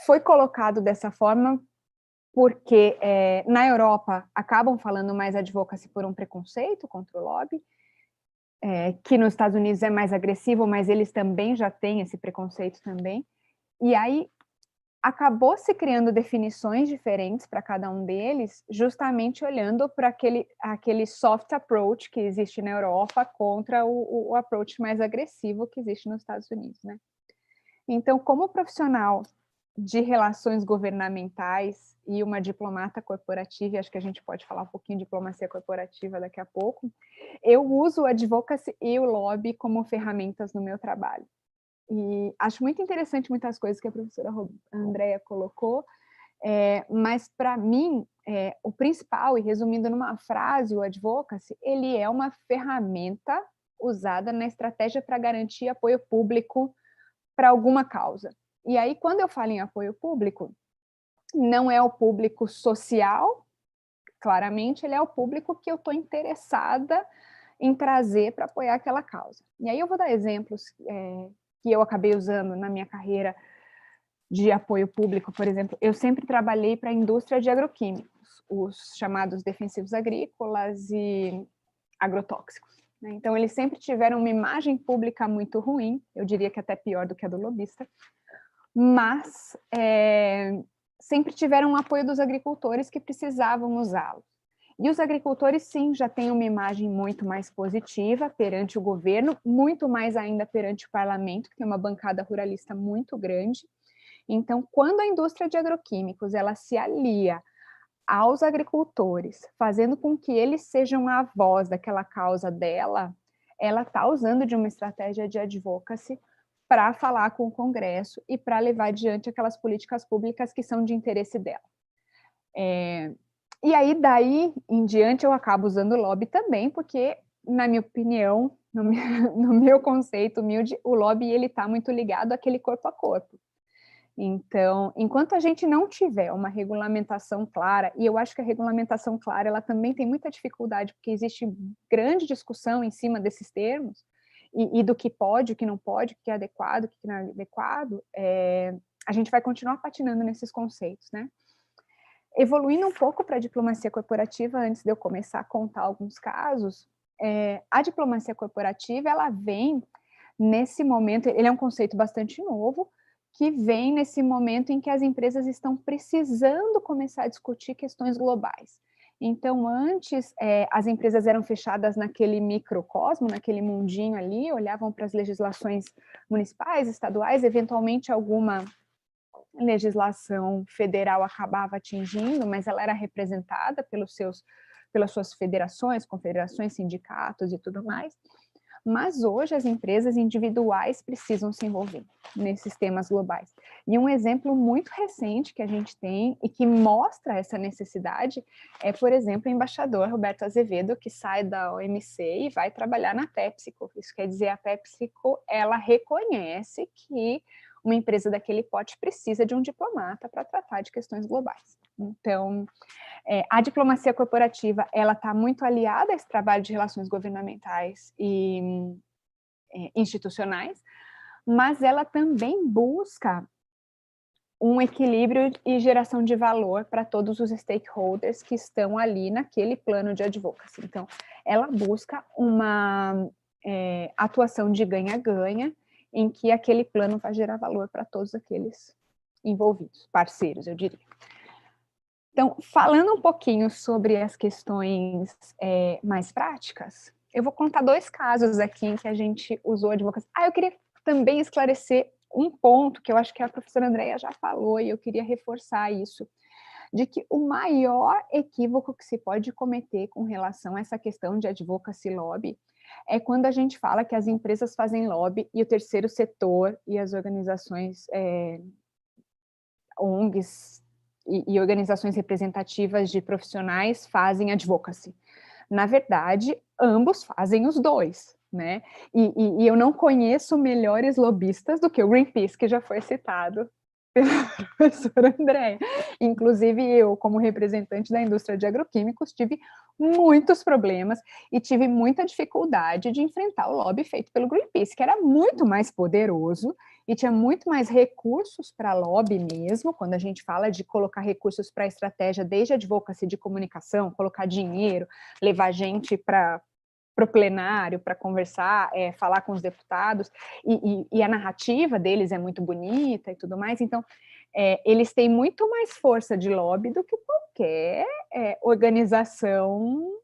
foi colocado dessa forma porque na Europa acabam falando mais advocacy por um preconceito contra o lobby, que nos Estados Unidos é mais agressivo, mas eles também já têm esse preconceito também, e aí acabou se criando definições diferentes para cada um deles, justamente olhando para aquele soft approach que existe na Europa contra o approach mais agressivo que existe nos Estados Unidos, né? Então, como profissional de relações governamentais e uma diplomata corporativa, e acho que a gente pode falar um pouquinho de diplomacia corporativa daqui a pouco, eu uso o advocacy e o lobby como ferramentas no meu trabalho. E acho muito interessante muitas coisas que a professora Andréa colocou, mas para mim, o principal, e resumindo numa frase, o advocacy, ele é uma ferramenta usada na estratégia para garantir apoio público para alguma causa. E aí, quando eu falo em apoio público, não é o público social, claramente, ele é o público que eu estou interessada em trazer para apoiar aquela causa. E aí eu vou dar exemplos que eu acabei usando na minha carreira de apoio público, por exemplo. Eu sempre trabalhei para a indústria de agroquímicos, os chamados defensivos agrícolas e agrotóxicos, né? Então, eles sempre tiveram uma imagem pública muito ruim, eu diria que até pior do que a do lobista, mas sempre tiveram o apoio dos agricultores que precisavam usá-lo. E os agricultores, sim, já têm uma imagem muito mais positiva perante o governo, muito mais ainda perante o parlamento, que tem uma bancada ruralista muito grande. Então, quando a indústria de agroquímicos ela se alia aos agricultores, fazendo com que eles sejam a voz daquela causa dela, ela está usando de uma estratégia de advocacy para falar com o Congresso e para levar adiante aquelas políticas públicas que são de interesse dela. E aí, daí em diante, eu acabo usando o lobby também, porque, na minha opinião, no meu conceito humilde, o lobby está muito ligado àquele corpo a corpo. Então, enquanto a gente não tiver uma regulamentação clara, e eu acho que a regulamentação clara, ela também tem muita dificuldade, porque existe grande discussão em cima desses termos, e do que pode, o que não pode, o que é adequado, o que não é adequado, a gente vai continuar patinando nesses conceitos, né? Evoluindo um pouco para a diplomacia corporativa, antes de eu começar a contar alguns casos, a diplomacia corporativa, ela vem nesse momento, ele é um conceito bastante novo, que vem nesse momento em que as empresas estão precisando começar a discutir questões globais. Então, antes, as empresas eram fechadas naquele microcosmo, naquele mundinho ali, olhavam para as legislações municipais, estaduais, eventualmente alguma legislação federal acabava atingindo, mas ela era representada pelas suas federações, confederações, sindicatos e tudo mais. Mas hoje as empresas individuais precisam se envolver nesses temas globais. E um exemplo muito recente que a gente tem e que mostra essa necessidade é, por exemplo, o embaixador Roberto Azevedo, que sai da OMC e vai trabalhar na PepsiCo. Isso quer dizer, a PepsiCo, ela reconhece que uma empresa daquele porte precisa de um diplomata para tratar de questões globais. Então, a diplomacia corporativa, ela está muito aliada a esse trabalho de relações governamentais e institucionais, mas ela também busca um equilíbrio e geração de valor para todos os stakeholders que estão ali naquele plano de advocacy. Então, ela busca uma atuação de ganha-ganha, em que aquele plano vai gerar valor para todos aqueles envolvidos, parceiros, eu diria. Então, falando um pouquinho sobre as questões mais práticas, eu vou contar 2 casos aqui em que a gente usou advocacy. Eu queria também esclarecer um ponto que eu acho que a professora Andréia já falou, e eu queria reforçar isso, de que o maior equívoco que se pode cometer com relação a essa questão de advocacy lobby é quando a gente fala que as empresas fazem lobby e o terceiro setor e as organizações ONGs e organizações representativas de profissionais fazem advocacy. Na verdade, ambos fazem os dois, né? E eu não conheço melhores lobistas do que o Greenpeace, que já foi citado pela professora Andréia. Inclusive, eu, como representante da indústria de agroquímicos, tive muitos problemas e tive muita dificuldade de enfrentar o lobby feito pelo Greenpeace, que era muito mais poderoso e tinha muito mais recursos para lobby mesmo, quando a gente fala de colocar recursos para estratégia, desde advocacy de comunicação, colocar dinheiro, levar gente para o plenário, para conversar, falar com os deputados, e a narrativa deles é muito bonita e tudo mais, então eles têm muito mais força de lobby do que qualquer organização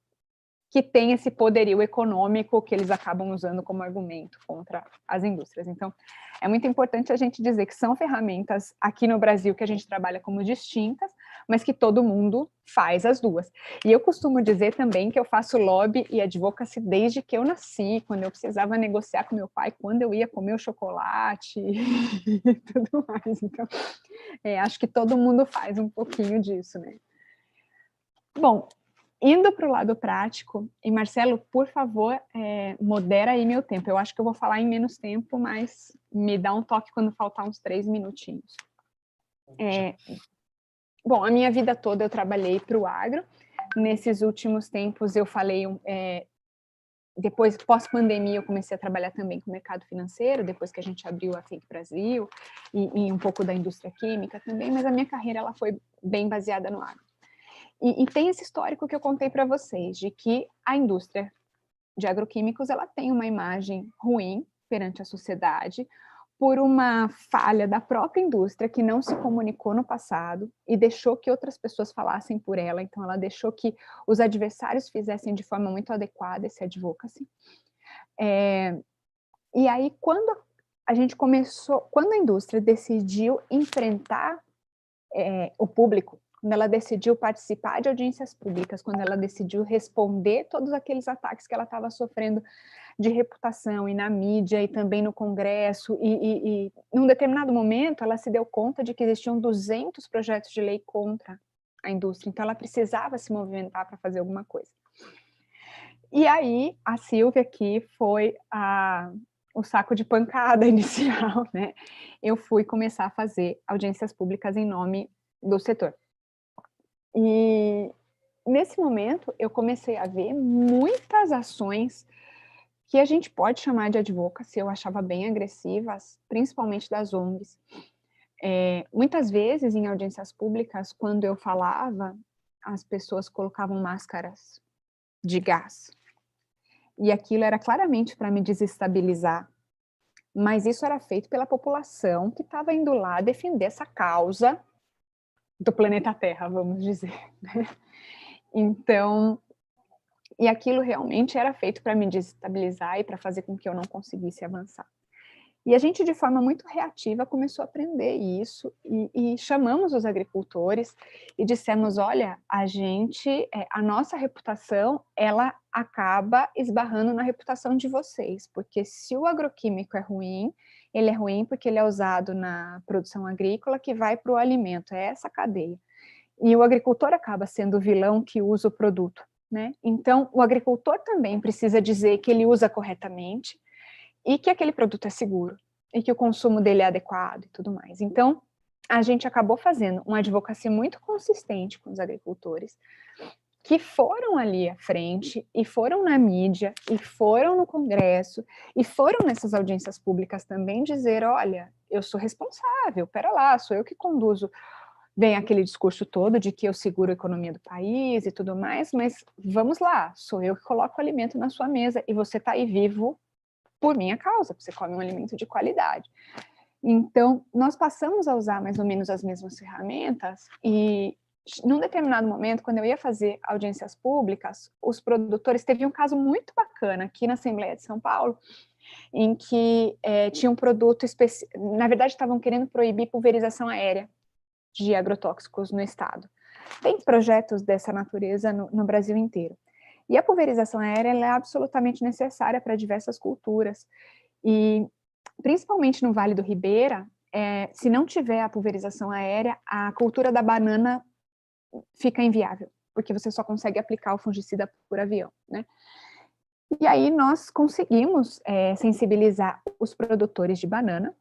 que tem esse poderio econômico que eles acabam usando como argumento contra as indústrias. Então, é muito importante a gente dizer que são ferramentas aqui no Brasil que a gente trabalha como distintas, mas que todo mundo faz as duas. E eu costumo dizer também que eu faço lobby e advocacy desde que eu nasci, quando eu precisava negociar com meu pai, quando eu ia comer o chocolate e tudo mais. Então, acho que todo mundo faz um pouquinho disso, né? Bom, indo para o lado prático, e Marcelo, por favor, modera aí meu tempo. Eu acho que eu vou falar em menos tempo, mas me dá um toque quando faltar uns 3 minutinhos. Bom, a minha vida toda eu trabalhei para o agro. Nesses últimos tempos eu falei, depois, pós-pandemia, eu comecei a trabalhar também com o mercado financeiro, depois que a gente abriu a Think Brasil, e um pouco da indústria química também, mas a minha carreira ela foi bem baseada no agro. E tem esse histórico que eu contei para vocês, de que a indústria de agroquímicos ela tem uma imagem ruim perante a sociedade, por uma falha da própria indústria que não se comunicou no passado e deixou que outras pessoas falassem por ela, então ela deixou que os adversários fizessem de forma muito adequada esse advocacy. E aí, quando a indústria decidiu enfrentar o público, quando ela decidiu participar de audiências públicas, quando ela decidiu responder todos aqueles ataques que ela estava sofrendo de reputação e na mídia e também no Congresso, e num determinado momento ela se deu conta de que existiam 200 projetos de lei contra a indústria, então ela precisava se movimentar para fazer alguma coisa. E aí a Silvia aqui foi o saco de pancada inicial, né? Eu fui começar a fazer audiências públicas em nome do setor. E nesse momento eu comecei a ver muitas ações que a gente pode chamar de advocacy, eu achava bem agressivas, principalmente das ONGs. Muitas vezes em audiências públicas, quando eu falava, as pessoas colocavam máscaras de gás. E aquilo era claramente para me desestabilizar. Mas isso era feito pela população que estava indo lá defender essa causa do planeta Terra, vamos dizer. Então, e aquilo realmente era feito para me desestabilizar e para fazer com que eu não conseguisse avançar. E a gente, de forma muito reativa, começou a aprender isso e chamamos os agricultores e dissemos, olha, a nossa reputação, ela acaba esbarrando na reputação de vocês, porque se o agroquímico é ruim, ele é ruim porque ele é usado na produção agrícola que vai para o alimento, é essa cadeia. E o agricultor acaba sendo o vilão que usa o produto, né? Então, o agricultor também precisa dizer que ele usa corretamente, e que aquele produto é seguro, e que o consumo dele é adequado e tudo mais. Então, a gente acabou fazendo uma advocacia muito consistente com os agricultores, que foram ali à frente, e foram na mídia, e foram no Congresso, e foram nessas audiências públicas também dizer, olha, eu sou responsável, pera lá, sou eu que conduzo. Vem aquele discurso todo de que eu seguro a economia do país e tudo mais, mas vamos lá, sou eu que coloco o alimento na sua mesa, e você está aí vivo por minha causa, você come um alimento de qualidade. Então, nós passamos a usar mais ou menos as mesmas ferramentas, e num determinado momento, quando eu ia fazer audiências públicas, os produtores, teve um caso muito bacana aqui na Assembleia de São Paulo, em que tinha um produto específico, na verdade estavam querendo proibir pulverização aérea de agrotóxicos no estado. Tem projetos dessa natureza no Brasil inteiro. E a pulverização aérea ela é absolutamente necessária para diversas culturas, e principalmente no Vale do Ribeira, se não tiver a pulverização aérea, a cultura da banana fica inviável, porque você só consegue aplicar o fungicida por avião, né? E aí nós conseguimos sensibilizar os produtores de banana,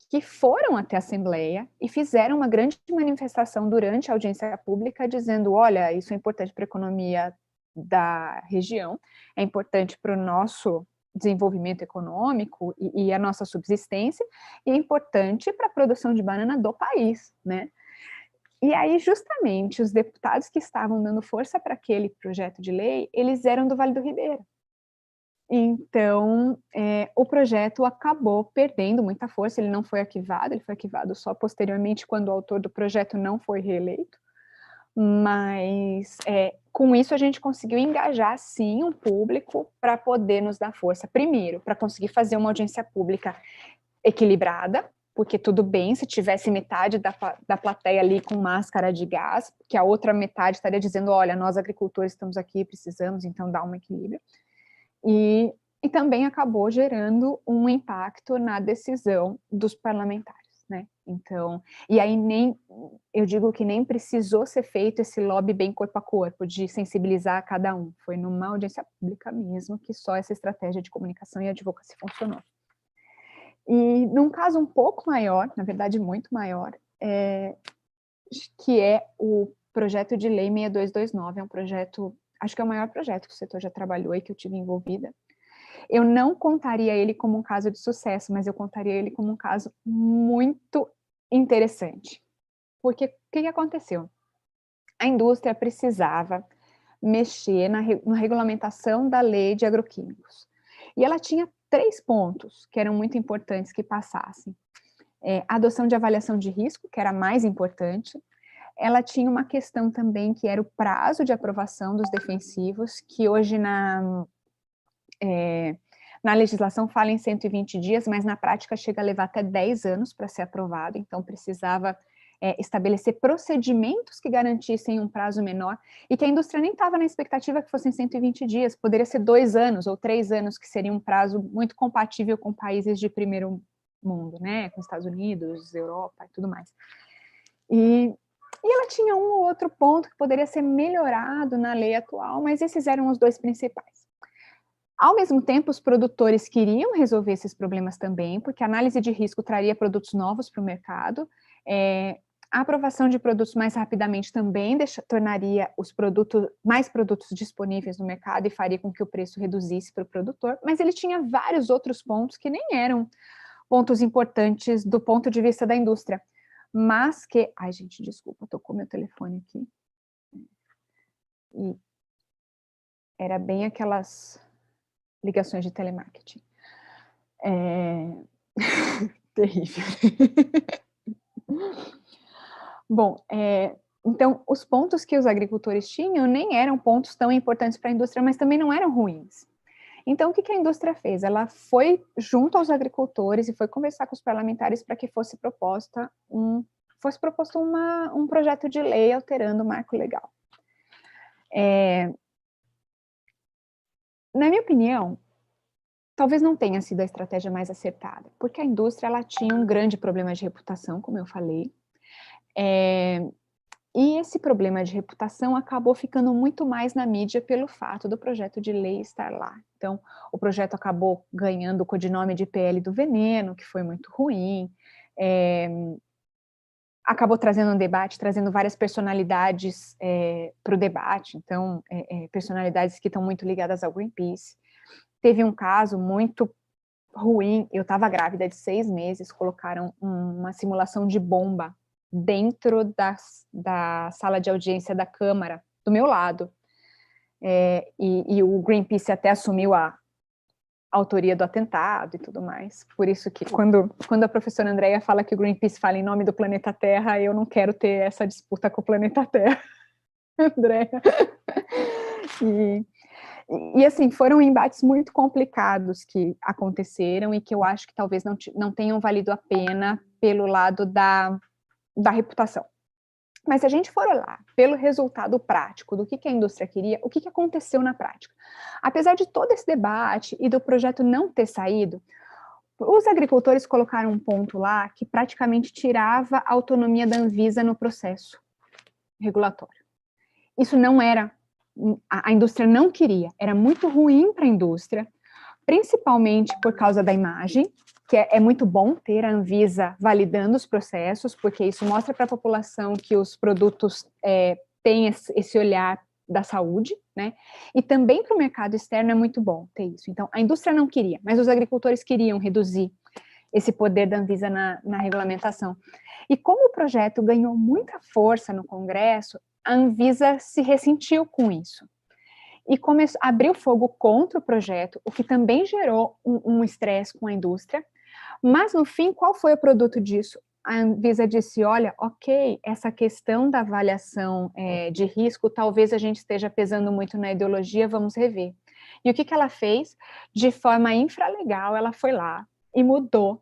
que foram até a Assembleia e fizeram uma grande manifestação durante a audiência pública, dizendo, olha, isso é importante para a economia da região, é importante para o nosso desenvolvimento econômico e a nossa subsistência, e é importante para a produção de banana do país, né? E aí, justamente, os deputados que estavam dando força para aquele projeto de lei, eles eram do Vale do Ribeira. Então, o projeto acabou perdendo muita força, ele não foi arquivado, ele foi arquivado só posteriormente, quando o autor do projeto não foi reeleito, mas com isso a gente conseguiu engajar, sim, um público para poder nos dar força. Primeiro, para conseguir fazer uma audiência pública equilibrada, porque tudo bem se tivesse metade da plateia ali com máscara de gás, que a outra metade estaria dizendo, olha, nós agricultores estamos aqui, precisamos, então dá um equilíbrio. E também acabou gerando um impacto na decisão dos parlamentares, né? Então, e aí eu digo que nem precisou ser feito esse lobby bem corpo a corpo, de sensibilizar cada um, foi numa audiência pública mesmo que só essa estratégia de comunicação e advocacy funcionou. E num caso um pouco maior, na verdade muito maior, que é o projeto de lei 6229, é um projeto, acho que é o maior projeto que o setor já trabalhou e que eu tive envolvida. Eu não contaria ele como um caso de sucesso, mas eu contaria ele como um caso muito interessante. Porque o que aconteceu? A indústria precisava mexer na regulamentação da lei de agroquímicos. E ela tinha 3 pontos que eram muito importantes que passassem. A adoção de avaliação de risco, que era a mais importante. Ela tinha uma questão também que era o prazo de aprovação dos defensivos, que hoje na legislação fala em 120 dias, mas na prática chega a levar até 10 anos para ser aprovado, então precisava estabelecer procedimentos que garantissem um prazo menor, e que a indústria nem estava na expectativa que fossem 120 dias, poderia ser 2 anos ou 3 anos, que seria um prazo muito compatível com países de primeiro mundo, né, com Estados Unidos, Europa e tudo mais. E ela tinha um ou outro ponto que poderia ser melhorado na lei atual, mas esses eram os 2 principais. Ao mesmo tempo, os produtores queriam resolver esses problemas também, porque a análise de risco traria produtos novos para o mercado, a aprovação de produtos mais rapidamente também tornaria mais produtos disponíveis no mercado e faria com que o preço reduzisse para o produtor, mas ele tinha vários outros pontos que nem eram pontos importantes do ponto de vista da indústria, mas que... Ai, gente, desculpa, tocou meu telefone aqui. E era bem aquelas ligações de telemarketing. Terrível. Bom, então, os pontos que os agricultores tinham nem eram pontos tão importantes para a indústria, mas também não eram ruins. Então, o que a indústria fez? Ela foi junto aos agricultores e foi conversar com os parlamentares para que fosse proposto um projeto de lei alterando o marco legal. Na minha opinião, talvez não tenha sido a estratégia mais acertada, porque a indústria ela tinha um grande problema de reputação, como eu falei, e esse problema de reputação acabou ficando muito mais na mídia pelo fato do projeto de lei estar lá. Então, o projeto acabou ganhando o codinome de PL do veneno, que foi muito ruim. acabou trazendo um debate, trazendo várias personalidades para o debate, então, personalidades que estão muito ligadas ao Greenpeace. Teve um caso muito ruim, eu estava grávida de 6 meses, colocaram uma simulação de bomba dentro da sala de audiência da Câmara, do meu lado, e o Greenpeace até assumiu a autoria do atentado e tudo mais. Por isso que quando a professora Andréia fala que o Greenpeace fala em nome do planeta Terra, eu não quero ter essa disputa com o planeta Terra, Andréia. E assim, foram embates muito complicados que aconteceram e que eu acho que talvez não tenham valido a pena pelo lado da reputação. Mas se a gente for olhar pelo resultado prático do que a indústria queria, o que aconteceu na prática? Apesar de todo esse debate e do projeto não ter saído, os agricultores colocaram um ponto lá que praticamente tirava a autonomia da Anvisa no processo regulatório. Isso não era, a indústria não queria, era muito ruim para a indústria, principalmente por causa da imagem, que é muito bom ter a Anvisa validando os processos, porque isso mostra para a população que os produtos têm esse olhar da saúde, né? E também para o mercado externo é muito bom ter isso. Então, a indústria não queria, mas os agricultores queriam reduzir esse poder da Anvisa na regulamentação. E como o projeto ganhou muita força no Congresso, a Anvisa se ressentiu com isso. E abriu fogo contra o projeto, o que também gerou um estresse com a indústria. Mas, no fim, qual foi o produto disso? A Anvisa disse, olha, ok, essa questão da avaliação de risco, talvez a gente esteja pesando muito na ideologia, vamos rever. E o que ela fez? De forma infralegal, ela foi lá e mudou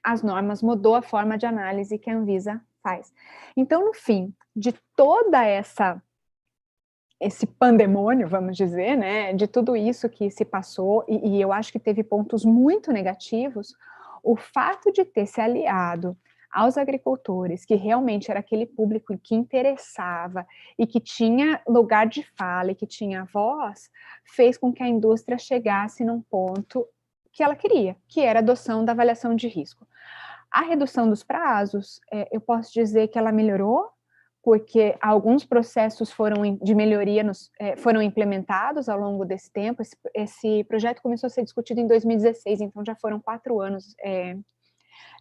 as normas, mudou a forma de análise que a Anvisa faz. Então, no fim, de toda esse pandemônio, vamos dizer, né, de tudo isso que se passou, e eu acho que teve pontos muito negativos, o fato de ter se aliado aos agricultores, que realmente era aquele público que interessava e que tinha lugar de fala e que tinha voz, fez com que a indústria chegasse num ponto que ela queria, que era a adoção da avaliação de risco. A redução dos prazos, eu posso dizer que ela melhorou, porque alguns processos de melhoria foram implementados ao longo desse tempo. Esse projeto começou a ser discutido em 2016, então já foram 4 anos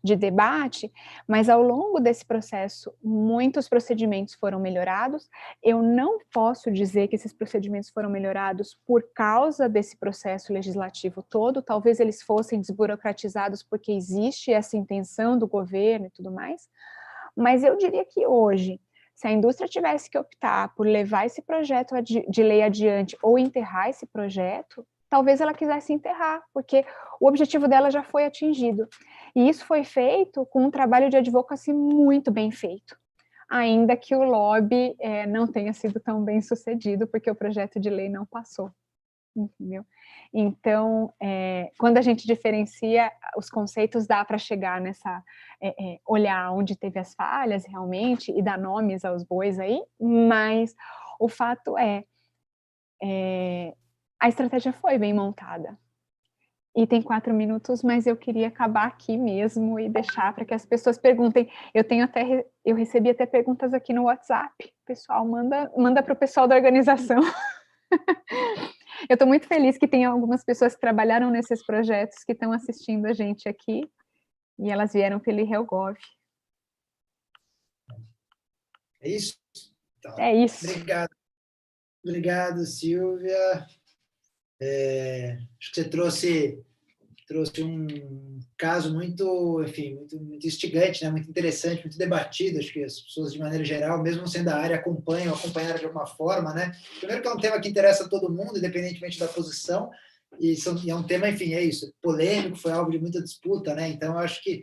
de debate, mas ao longo desse processo, muitos procedimentos foram melhorados. Eu não posso dizer que esses procedimentos foram melhorados por causa desse processo legislativo todo, talvez eles fossem desburocratizados porque existe essa intenção do governo e tudo mais, mas eu diria que hoje, se a indústria tivesse que optar por levar esse projeto de lei adiante ou enterrar esse projeto, talvez ela quisesse enterrar, porque o objetivo dela já foi atingido. E isso foi feito com um trabalho de advocacy muito bem feito, ainda que o lobby não tenha sido tão bem sucedido, porque o projeto de lei não passou. Entendeu? Então, quando a gente diferencia os conceitos, dá para chegar nessa, olhar onde teve as falhas realmente e dar nomes aos bois aí, mas o fato a estratégia foi bem montada. E tem 4 minutos, mas eu queria acabar aqui mesmo e deixar para que as pessoas perguntem. Eu recebi até perguntas aqui no WhatsApp. Pessoal, manda para o pessoal da organização. Eu estou muito feliz que tem algumas pessoas que trabalharam nesses projetos que estão assistindo a gente aqui, e elas vieram pelo HelpGov. É isso? Então, é isso. Obrigado, Silvia. Acho que você trouxe um caso muito, enfim, muito instigante, né? Muito interessante, muito debatido. Acho que as pessoas, de maneira geral, mesmo sendo da área, acompanharam de alguma forma, né? Primeiro que é um tema que interessa a todo mundo, independentemente da posição, e é um tema, enfim, é isso, polêmico, foi alvo de muita disputa, né? Então, eu acho que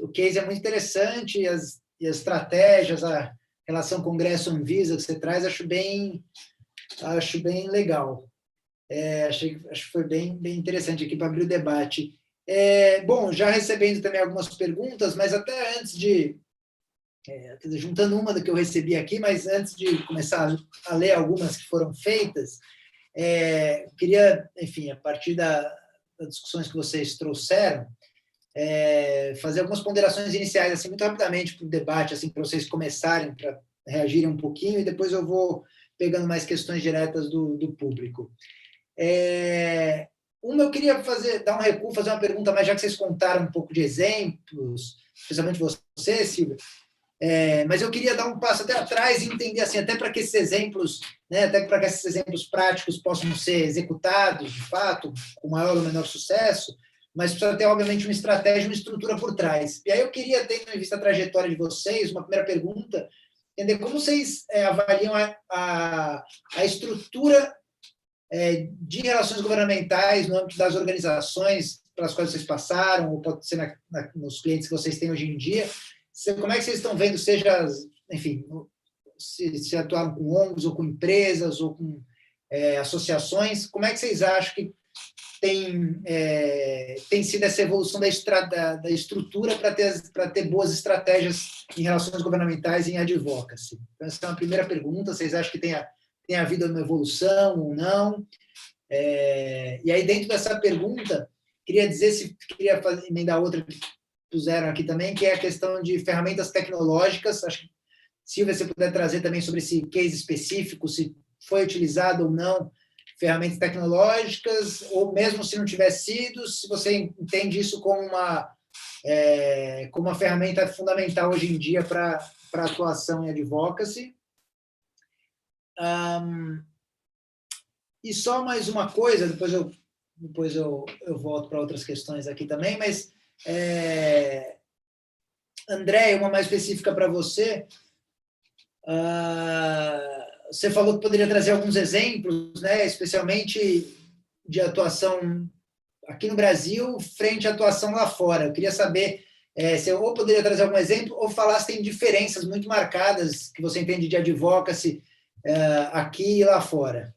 o case é muito interessante, e as estratégias, a relação Congresso-Anvisa que você traz, acho bem legal. Acho que foi bem interessante aqui para abrir o debate. Bom, já recebendo também algumas perguntas, mas até antes juntando uma do que eu recebi aqui, mas antes de começar a ler algumas que foram feitas, queria, enfim, a partir das discussões que vocês trouxeram, fazer algumas ponderações iniciais, assim, muito rapidamente para o debate, assim, para vocês começarem, para reagirem um pouquinho, e depois eu vou pegando mais questões diretas do público. Eu queria dar um recuo, fazer uma pergunta, mas já que vocês contaram um pouco de exemplos, especialmente você, Silvia, mas eu queria dar um passo até atrás e entender, assim, até para que esses exemplos, né, até para que esses exemplos práticos possam ser executados, de fato, com maior ou menor sucesso, mas precisa ter, obviamente, uma estratégia, uma estrutura por trás. E aí eu queria, tendo em vista a trajetória de vocês, uma primeira pergunta, entender como vocês avaliam a estrutura de relações governamentais no âmbito das organizações pelas quais vocês passaram, ou pode ser nos clientes que vocês têm hoje em dia. Como é que vocês estão vendo, seja, enfim, se atuaram com ONGs, ou com empresas, ou com associações, como é que vocês acham que tem sido essa evolução da estrutura para ter boas estratégias em relações governamentais e em advocacy? Então, essa é uma primeira pergunta. Vocês acham que tem havido uma evolução ou não? E aí, dentro dessa pergunta, queria emendar outra que puseram aqui também, que é a questão de ferramentas tecnológicas. Acho que, Silvia, se você puder trazer também sobre esse case específico, se foi utilizado ou não ferramentas tecnológicas, ou mesmo se não tiver sido, se você entende isso como uma ferramenta fundamental hoje em dia para atuação em advocacy. E só mais uma coisa, depois eu volto para outras questões aqui também, mas, André, uma mais específica para você. Você falou que poderia trazer alguns exemplos, né, especialmente de atuação aqui no Brasil frente à atuação lá fora. Eu queria saber se eu ou poderia trazer algum exemplo ou falar se tem diferenças muito marcadas que você entende de advocacy aqui e lá fora.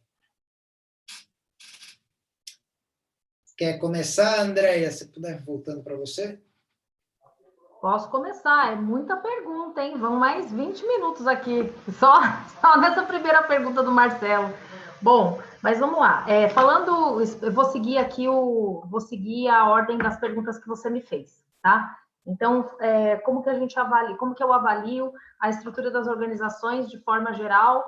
Quer começar, Andréia? Se puder, voltando para você. Posso começar, é muita pergunta, hein? Vão mais 20 minutos aqui, só nessa primeira pergunta do Marcelo. Bom, mas vamos lá. Eu vou seguir aqui vou seguir a ordem das perguntas que você me fez, tá? Então, como que a gente avalia, como que eu avalio a estrutura das organizações de forma geral,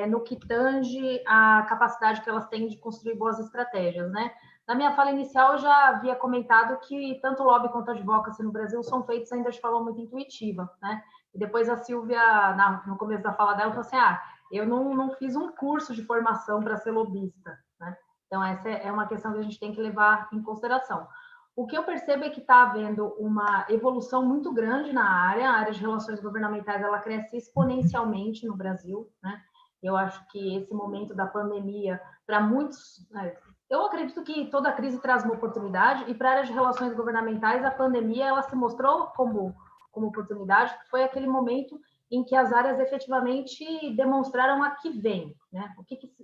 no que tange a capacidade que elas têm de construir boas estratégias, né? Na minha fala inicial, eu já havia comentado que tanto o lobby quanto a advocacy no Brasil são feitos ainda de forma muito intuitiva, né? E depois a Silvia, no começo da fala dela, falou assim, eu não fiz um curso de formação para ser lobista, né? Então, essa é uma questão que a gente tem que levar em consideração. O que eu percebo é que está havendo uma evolução muito grande na área, a área de relações governamentais, ela cresce exponencialmente no Brasil, né? Eu acho que esse momento da pandemia, para muitos... Eu acredito que toda crise traz uma oportunidade, e para a área de relações governamentais, a pandemia ela se mostrou como oportunidade, que foi aquele momento em que as áreas efetivamente demonstraram a que vem, né?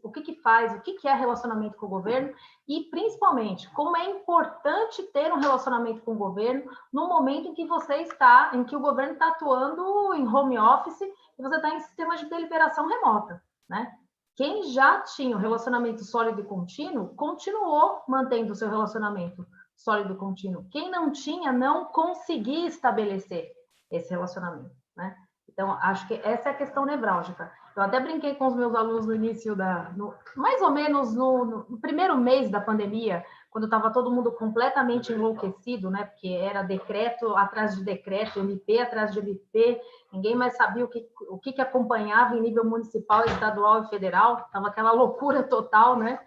O que faz, o que é relacionamento com o governo, e principalmente como é importante ter um relacionamento com o governo no momento em que o governo está atuando em home office e você está em sistema de deliberação remota, né? Quem já tinha um relacionamento sólido e contínuo, continuou mantendo o seu relacionamento sólido e contínuo. Quem não tinha, não conseguia estabelecer esse relacionamento, né? Então, acho que essa é a questão nevrálgica. Eu até brinquei com os meus alunos no início mais ou menos no primeiro mês da pandemia, quando estava todo mundo completamente enlouquecido, né? Porque era decreto atrás de decreto, MP atrás de MP, ninguém mais sabia o que acompanhava em nível municipal, estadual e federal, estava aquela loucura total, né?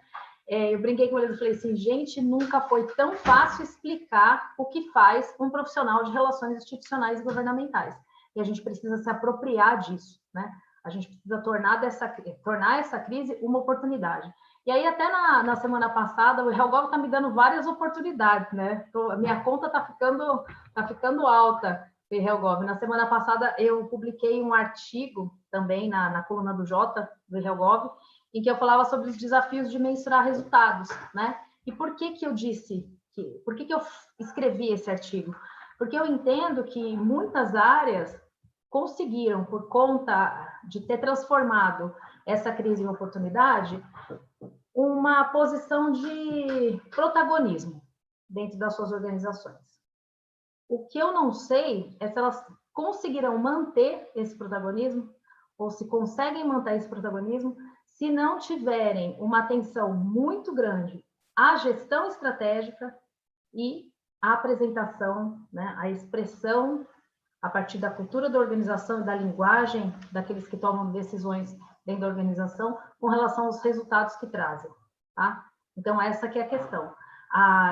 Eu brinquei com eles e falei assim, gente, nunca foi tão fácil explicar o que faz um profissional de relações institucionais e governamentais. E a gente precisa se apropriar disso, né? A gente precisa tornar essa crise uma oportunidade. E aí, até na semana passada, o Helgov está me dando várias oportunidades, né? A minha conta está ficando alta, Helgov. Na semana passada, eu publiquei um artigo também na coluna do Jota, do Helgov, em que eu falava sobre os desafios de mensurar resultados, né? E por que eu escrevi esse artigo? Porque eu entendo que muitas áreas conseguiram, por conta de ter transformado essa crise em oportunidade, uma posição de protagonismo dentro das suas organizações. O que eu não sei é se elas conseguirão manter esse protagonismo, ou se conseguem manter esse protagonismo, se não tiverem uma atenção muito grande à gestão estratégica e à apresentação, né, à expressão, a partir da cultura da organização e da linguagem daqueles que tomam decisões dentro da organização, com relação aos resultados que trazem, tá? Então, essa que é a questão.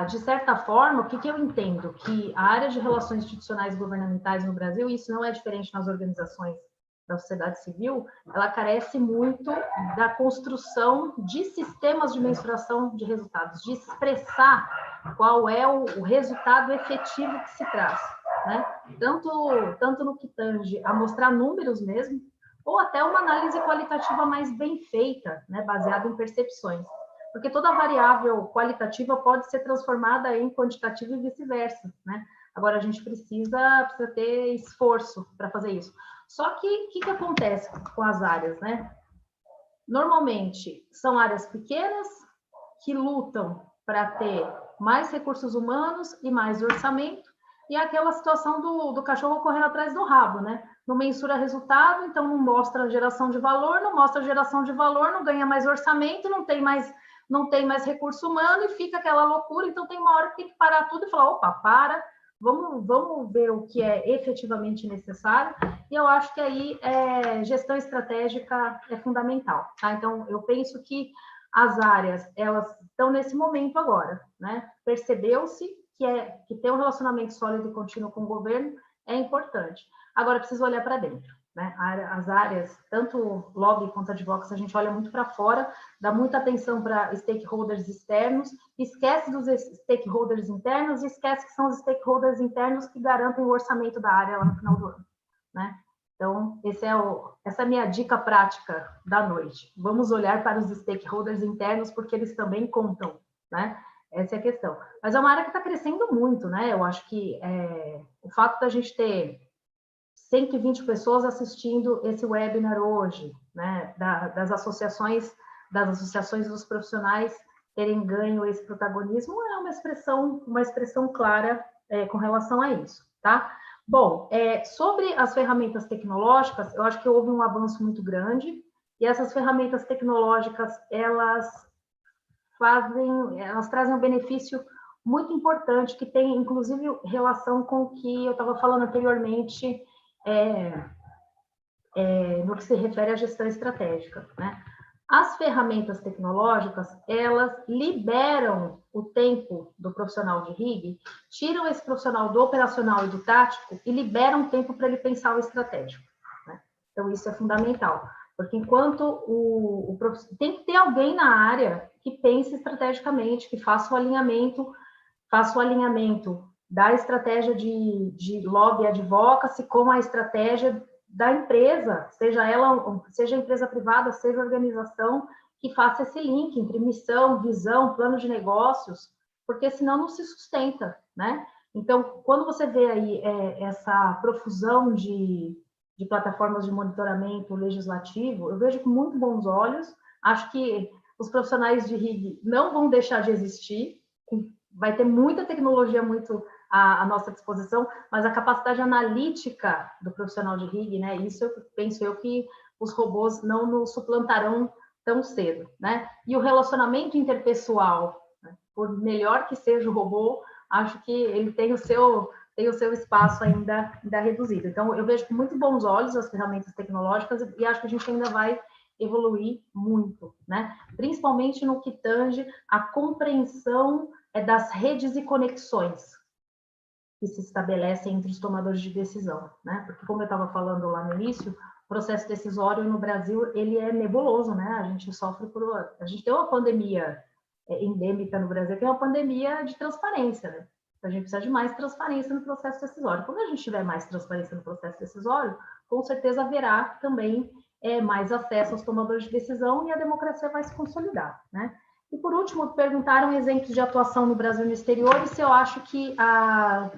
De certa forma, o que eu entendo? Que a área de relações institucionais e governamentais no Brasil, e isso não é diferente nas organizações da sociedade civil, ela carece muito da construção de sistemas de mensuração de resultados, de expressar qual é o resultado efetivo que se traz, né? Tanto no que tange a mostrar números mesmo, ou até uma análise qualitativa mais bem feita, né, baseada em percepções. Porque toda variável qualitativa pode ser transformada em quantitativa e vice-versa, né? Agora, a gente precisa ter esforço para fazer isso. Só que, o que acontece com as áreas, né? Normalmente, são áreas pequenas que lutam para ter mais recursos humanos e mais orçamento, e é aquela situação do cachorro correndo atrás do rabo, né? Não mensura resultado, então não mostra geração de valor, não mostra geração de valor, não ganha mais orçamento, não tem mais recurso humano e fica aquela loucura. Então tem uma hora que tem que parar tudo e falar, opa, vamos ver o que é efetivamente necessário, e eu acho que aí gestão estratégica é fundamental, tá? Então eu penso que as áreas, elas estão nesse momento agora, né? Percebeu-se que ter um relacionamento sólido e contínuo com o governo é importante. Agora, preciso olhar para dentro, né? As áreas, tanto lobby quanto advocacy, a gente olha muito para fora, dá muita atenção para stakeholders externos, esquece dos stakeholders internos e esquece que são os stakeholders internos que garantem o orçamento da área lá no final do ano, né? Então, essa é a minha dica prática da noite. Vamos olhar para os stakeholders internos, porque eles também contam, né? Essa é a questão. Mas é uma área que está crescendo muito, né? Eu acho que o fato da gente ter 120 pessoas assistindo esse webinar hoje, né? Das associações dos profissionais terem ganho esse protagonismo é uma expressão clara com relação a isso, tá? Bom, sobre as ferramentas tecnológicas, eu acho que houve um avanço muito grande, e essas ferramentas tecnológicas, elas trazem um benefício muito importante, que tem, inclusive, relação com o que eu estava falando anteriormente, no que se refere à gestão estratégica, né? As ferramentas tecnológicas, elas liberam o tempo do profissional de RIG, tiram esse profissional do operacional e do tático e liberam tempo para ele pensar o estratégico, né? Então, isso é fundamental, porque enquanto tem que ter alguém na área que pense estrategicamente, que faça o alinhamento da estratégia de lobby advocacy com a estratégia da empresa, seja empresa privada, seja organização, que faça esse link entre missão, visão, plano de negócios, porque senão não se sustenta, né? Então, quando você vê aí essa profusão de plataformas de monitoramento legislativo, eu vejo com muito bons olhos. Acho que os profissionais de RIG não vão deixar de existir, vai ter muita tecnologia à nossa disposição, mas a capacidade analítica do profissional de RIG, né? Isso penso que os robôs não nos suplantarão tão cedo, né? E o relacionamento interpessoal, né? Por melhor que seja o robô, acho que ele tem o seu espaço ainda reduzido. Então, eu vejo com muito bons olhos as ferramentas tecnológicas e acho que a gente ainda vai evoluir muito, né? Principalmente no que tange a compreensão das redes e conexões que se estabelecem entre os tomadores de decisão, né? Porque, como eu estava falando lá no início, o processo decisório no Brasil, ele é nebuloso, né? A gente tem uma pandemia endêmica no Brasil, que é uma pandemia de transparência, né? A gente precisa de mais transparência no processo decisório. Quando a gente tiver mais transparência no processo decisório, com certeza haverá também mais acesso aos tomadores de decisão e a democracia vai se consolidar, né? E, por último, perguntaram exemplos de atuação no Brasil e no exterior e se eu acho que a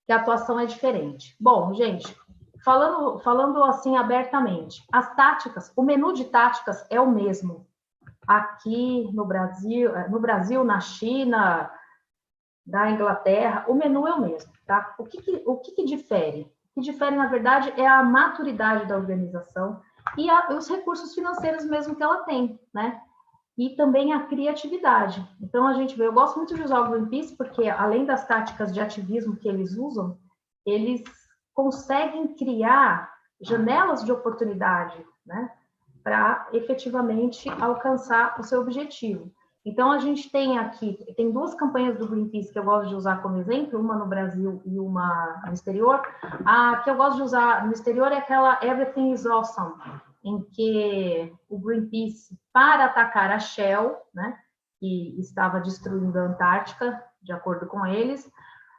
atuação é diferente. Bom, gente, falando assim abertamente, as táticas, o menu de táticas é o mesmo aqui no Brasil, na China, da Inglaterra, o menu é o mesmo, tá? O que difere? O que difere, na verdade, é a maturidade da organização e os recursos financeiros mesmo que ela tem, né? E também a criatividade. Então, a gente vê, eu gosto muito de usar o Greenpeace, porque além das táticas de ativismo que eles usam, eles conseguem criar janelas de oportunidade, né, para efetivamente alcançar o seu objetivo. Então, a gente tem aqui, tem duas campanhas do Greenpeace que eu gosto de usar como exemplo, uma no Brasil e uma no exterior. A que eu gosto de usar no exterior é aquela Everything is Awesome, em que o Greenpeace, para atacar a Shell, né, que estava destruindo a Antártica, de acordo com eles,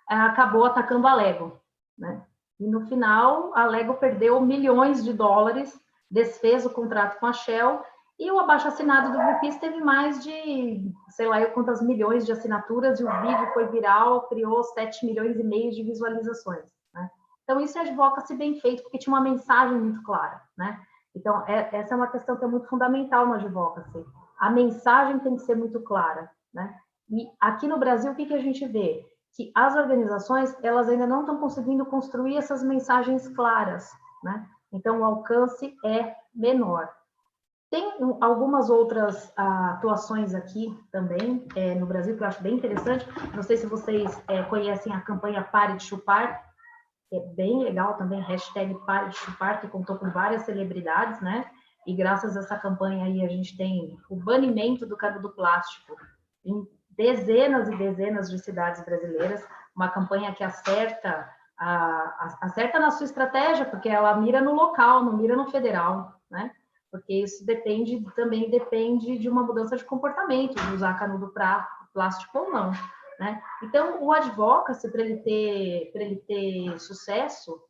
acabou atacando a Lego, né? E no final, a Lego perdeu milhões de dólares, desfez o contrato com a Shell, e o abaixo-assinado do Greenpeace teve mais de, sei lá, quantas milhões de assinaturas, e o vídeo foi viral, criou 7 milhões e meio de visualizações, né? Então, isso é advocacy bem feito, porque tinha uma mensagem muito clara, né? Então, essa é uma questão que é muito fundamental no advocacy. A mensagem tem que ser muito clara, né? E aqui no Brasil, o que a gente vê? Que as organizações, elas ainda não estão conseguindo construir essas mensagens claras, né? Então, o alcance é menor. Tem algumas outras atuações aqui também, no Brasil, que eu acho bem interessante. Não sei se vocês conhecem a campanha Pare de Chupar, que é bem legal também, hashtag Pare de Chupar, que contou com várias celebridades, né? E graças a essa campanha aí, a gente tem o banimento do canudo plástico em dezenas e dezenas de cidades brasileiras, uma campanha que acerta na sua estratégia, porque ela mira no local, não mira no federal, né? Porque isso também depende de uma mudança de comportamento, de usar canudo plástico ou não, né? Então, o advocacy, para ele ter sucesso,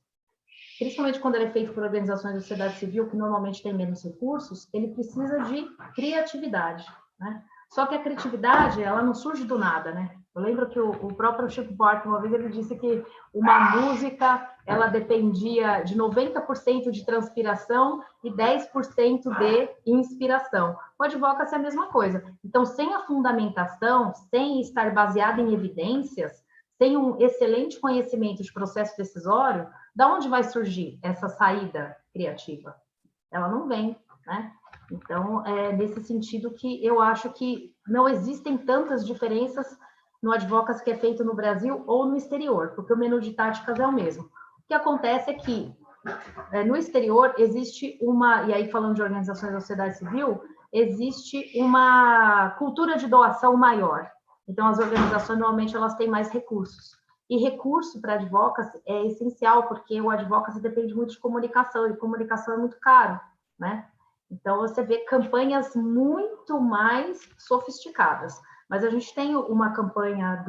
principalmente quando ele é feito por organizações da sociedade civil, que normalmente tem menos recursos, ele precisa de criatividade, né? Só que a criatividade, ela não surge do nada, né? Eu lembro que o próprio Chico Buarque, uma vez, ele disse que uma música, ela dependia de 90% de transpiração e 10% de inspiração. O advocacy é a mesma coisa. Então, sem a fundamentação, sem estar baseado em evidências, sem um excelente conhecimento de processo decisório, da onde vai surgir essa saída criativa? Ela não vem, né? Então, é nesse sentido que eu acho que não existem tantas diferenças no advocacy que é feito no Brasil ou no exterior, porque o menu de táticas é o mesmo. O que acontece é que no exterior existe e aí falando de organizações da sociedade civil, existe uma cultura de doação maior. Então, as organizações, normalmente, elas têm mais recursos. E recurso para advocacy é essencial, porque o advocacy depende muito de comunicação, e comunicação é muito caro, né? Então, você vê campanhas muito mais sofisticadas. Mas a gente tem uma campanha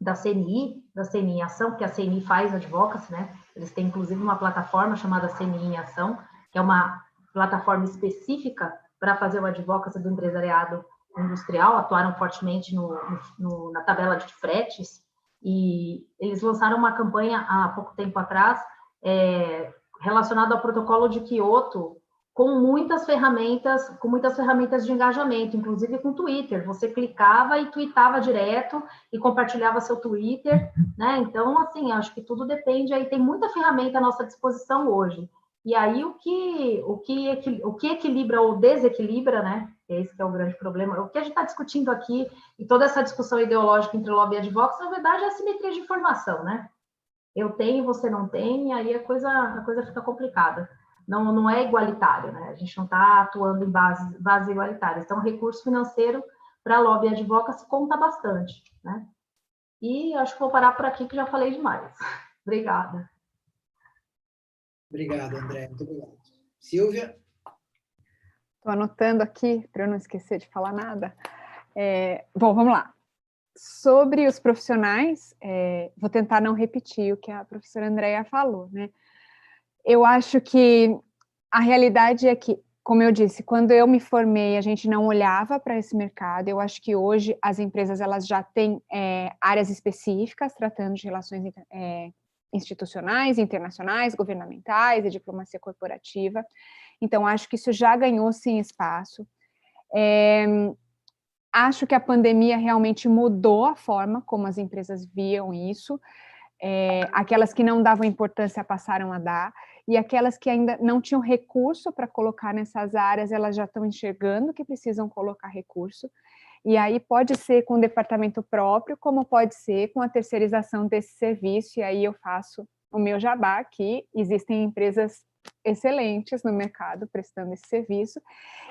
da CNI em Ação, que a CNI faz advocacy, né? Eles têm, inclusive, uma plataforma chamada CNI em Ação, que é uma plataforma específica para fazer o advocacy do empresariado industrial, atuaram fortemente na tabela de fretes, e eles lançaram uma campanha há pouco tempo atrás, relacionada ao protocolo de Kyoto, com muitas ferramentas de engajamento, inclusive com Twitter. Você clicava e tweetava direto e compartilhava seu Twitter, né? Então, assim, acho que tudo depende, aí tem muita ferramenta à nossa disposição hoje. E aí o que equilibra ou desequilibra, né? Esse que é o grande problema. O que a gente está discutindo aqui, e toda essa discussão ideológica entre lobby e advocacy, na verdade, é a simetria de informação, né? Eu tenho, você não tem, aí a coisa fica complicada. Não é igualitário, né? A gente não está atuando em bases igualitárias. Então, o recurso financeiro para lobby e advocacy conta bastante, né? E acho que vou parar por aqui, que já falei demais. Obrigada. Obrigado, André. Muito obrigado. Silvia? Estou anotando aqui, para eu não esquecer de falar nada. Bom, vamos lá. Sobre os profissionais, vou tentar não repetir o que a professora Andréia falou, né? Eu acho que a realidade é que, como eu disse, quando eu me formei, a gente não olhava para esse mercado. Eu acho que hoje as empresas, elas já têm áreas específicas tratando de relações institucionais, internacionais, governamentais e diplomacia corporativa. Então, acho que isso já ganhou, sim, espaço. Acho que a pandemia realmente mudou a forma como as empresas viam isso. Aquelas que não davam importância passaram a dar, e aquelas que ainda não tinham recurso para colocar nessas áreas, elas já estão enxergando que precisam colocar recurso. E aí pode ser com o departamento próprio, como pode ser com a terceirização desse serviço, e aí eu faço o meu jabá aqui. Existem empresas excelentes no mercado prestando esse serviço,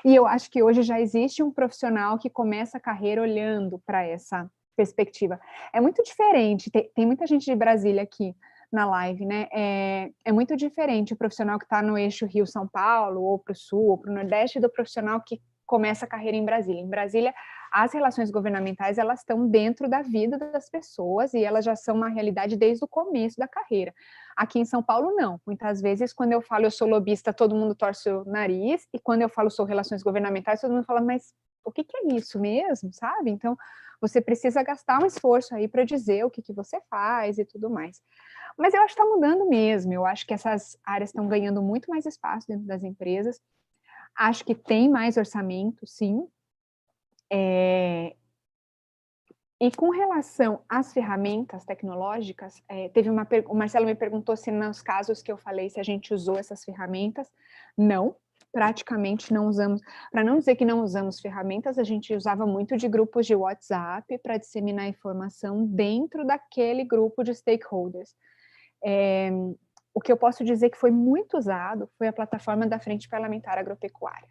e eu acho que hoje já existe um profissional que começa a carreira olhando para essa perspectiva. É muito diferente, tem muita gente de Brasília aqui na live, né? É muito diferente o profissional que está no eixo Rio-São Paulo, ou para o Sul, ou para o Nordeste, do profissional que começa a carreira em Brasília. Em Brasília, as relações governamentais, elas estão dentro da vida das pessoas e elas já são uma realidade desde o começo da carreira. Aqui em São Paulo, não. Muitas vezes, quando eu falo eu sou lobista, todo mundo torce o nariz, e quando eu falo sou relações governamentais, todo mundo fala, mas o que é isso mesmo, sabe? Então, você precisa gastar um esforço aí para dizer o que você faz e tudo mais. Mas eu acho que está mudando mesmo, eu acho que essas áreas estão ganhando muito mais espaço dentro das empresas, acho que tem mais orçamento, sim. E com relação às ferramentas tecnológicas, o Marcelo me perguntou se nos casos que eu falei, se a gente usou essas ferramentas. Não, praticamente não usamos. Para não dizer que não usamos ferramentas, a gente usava muito de grupos de WhatsApp para disseminar informação dentro daquele grupo de stakeholders. O que eu posso dizer que foi muito usado foi a plataforma da Frente Parlamentar Agropecuária.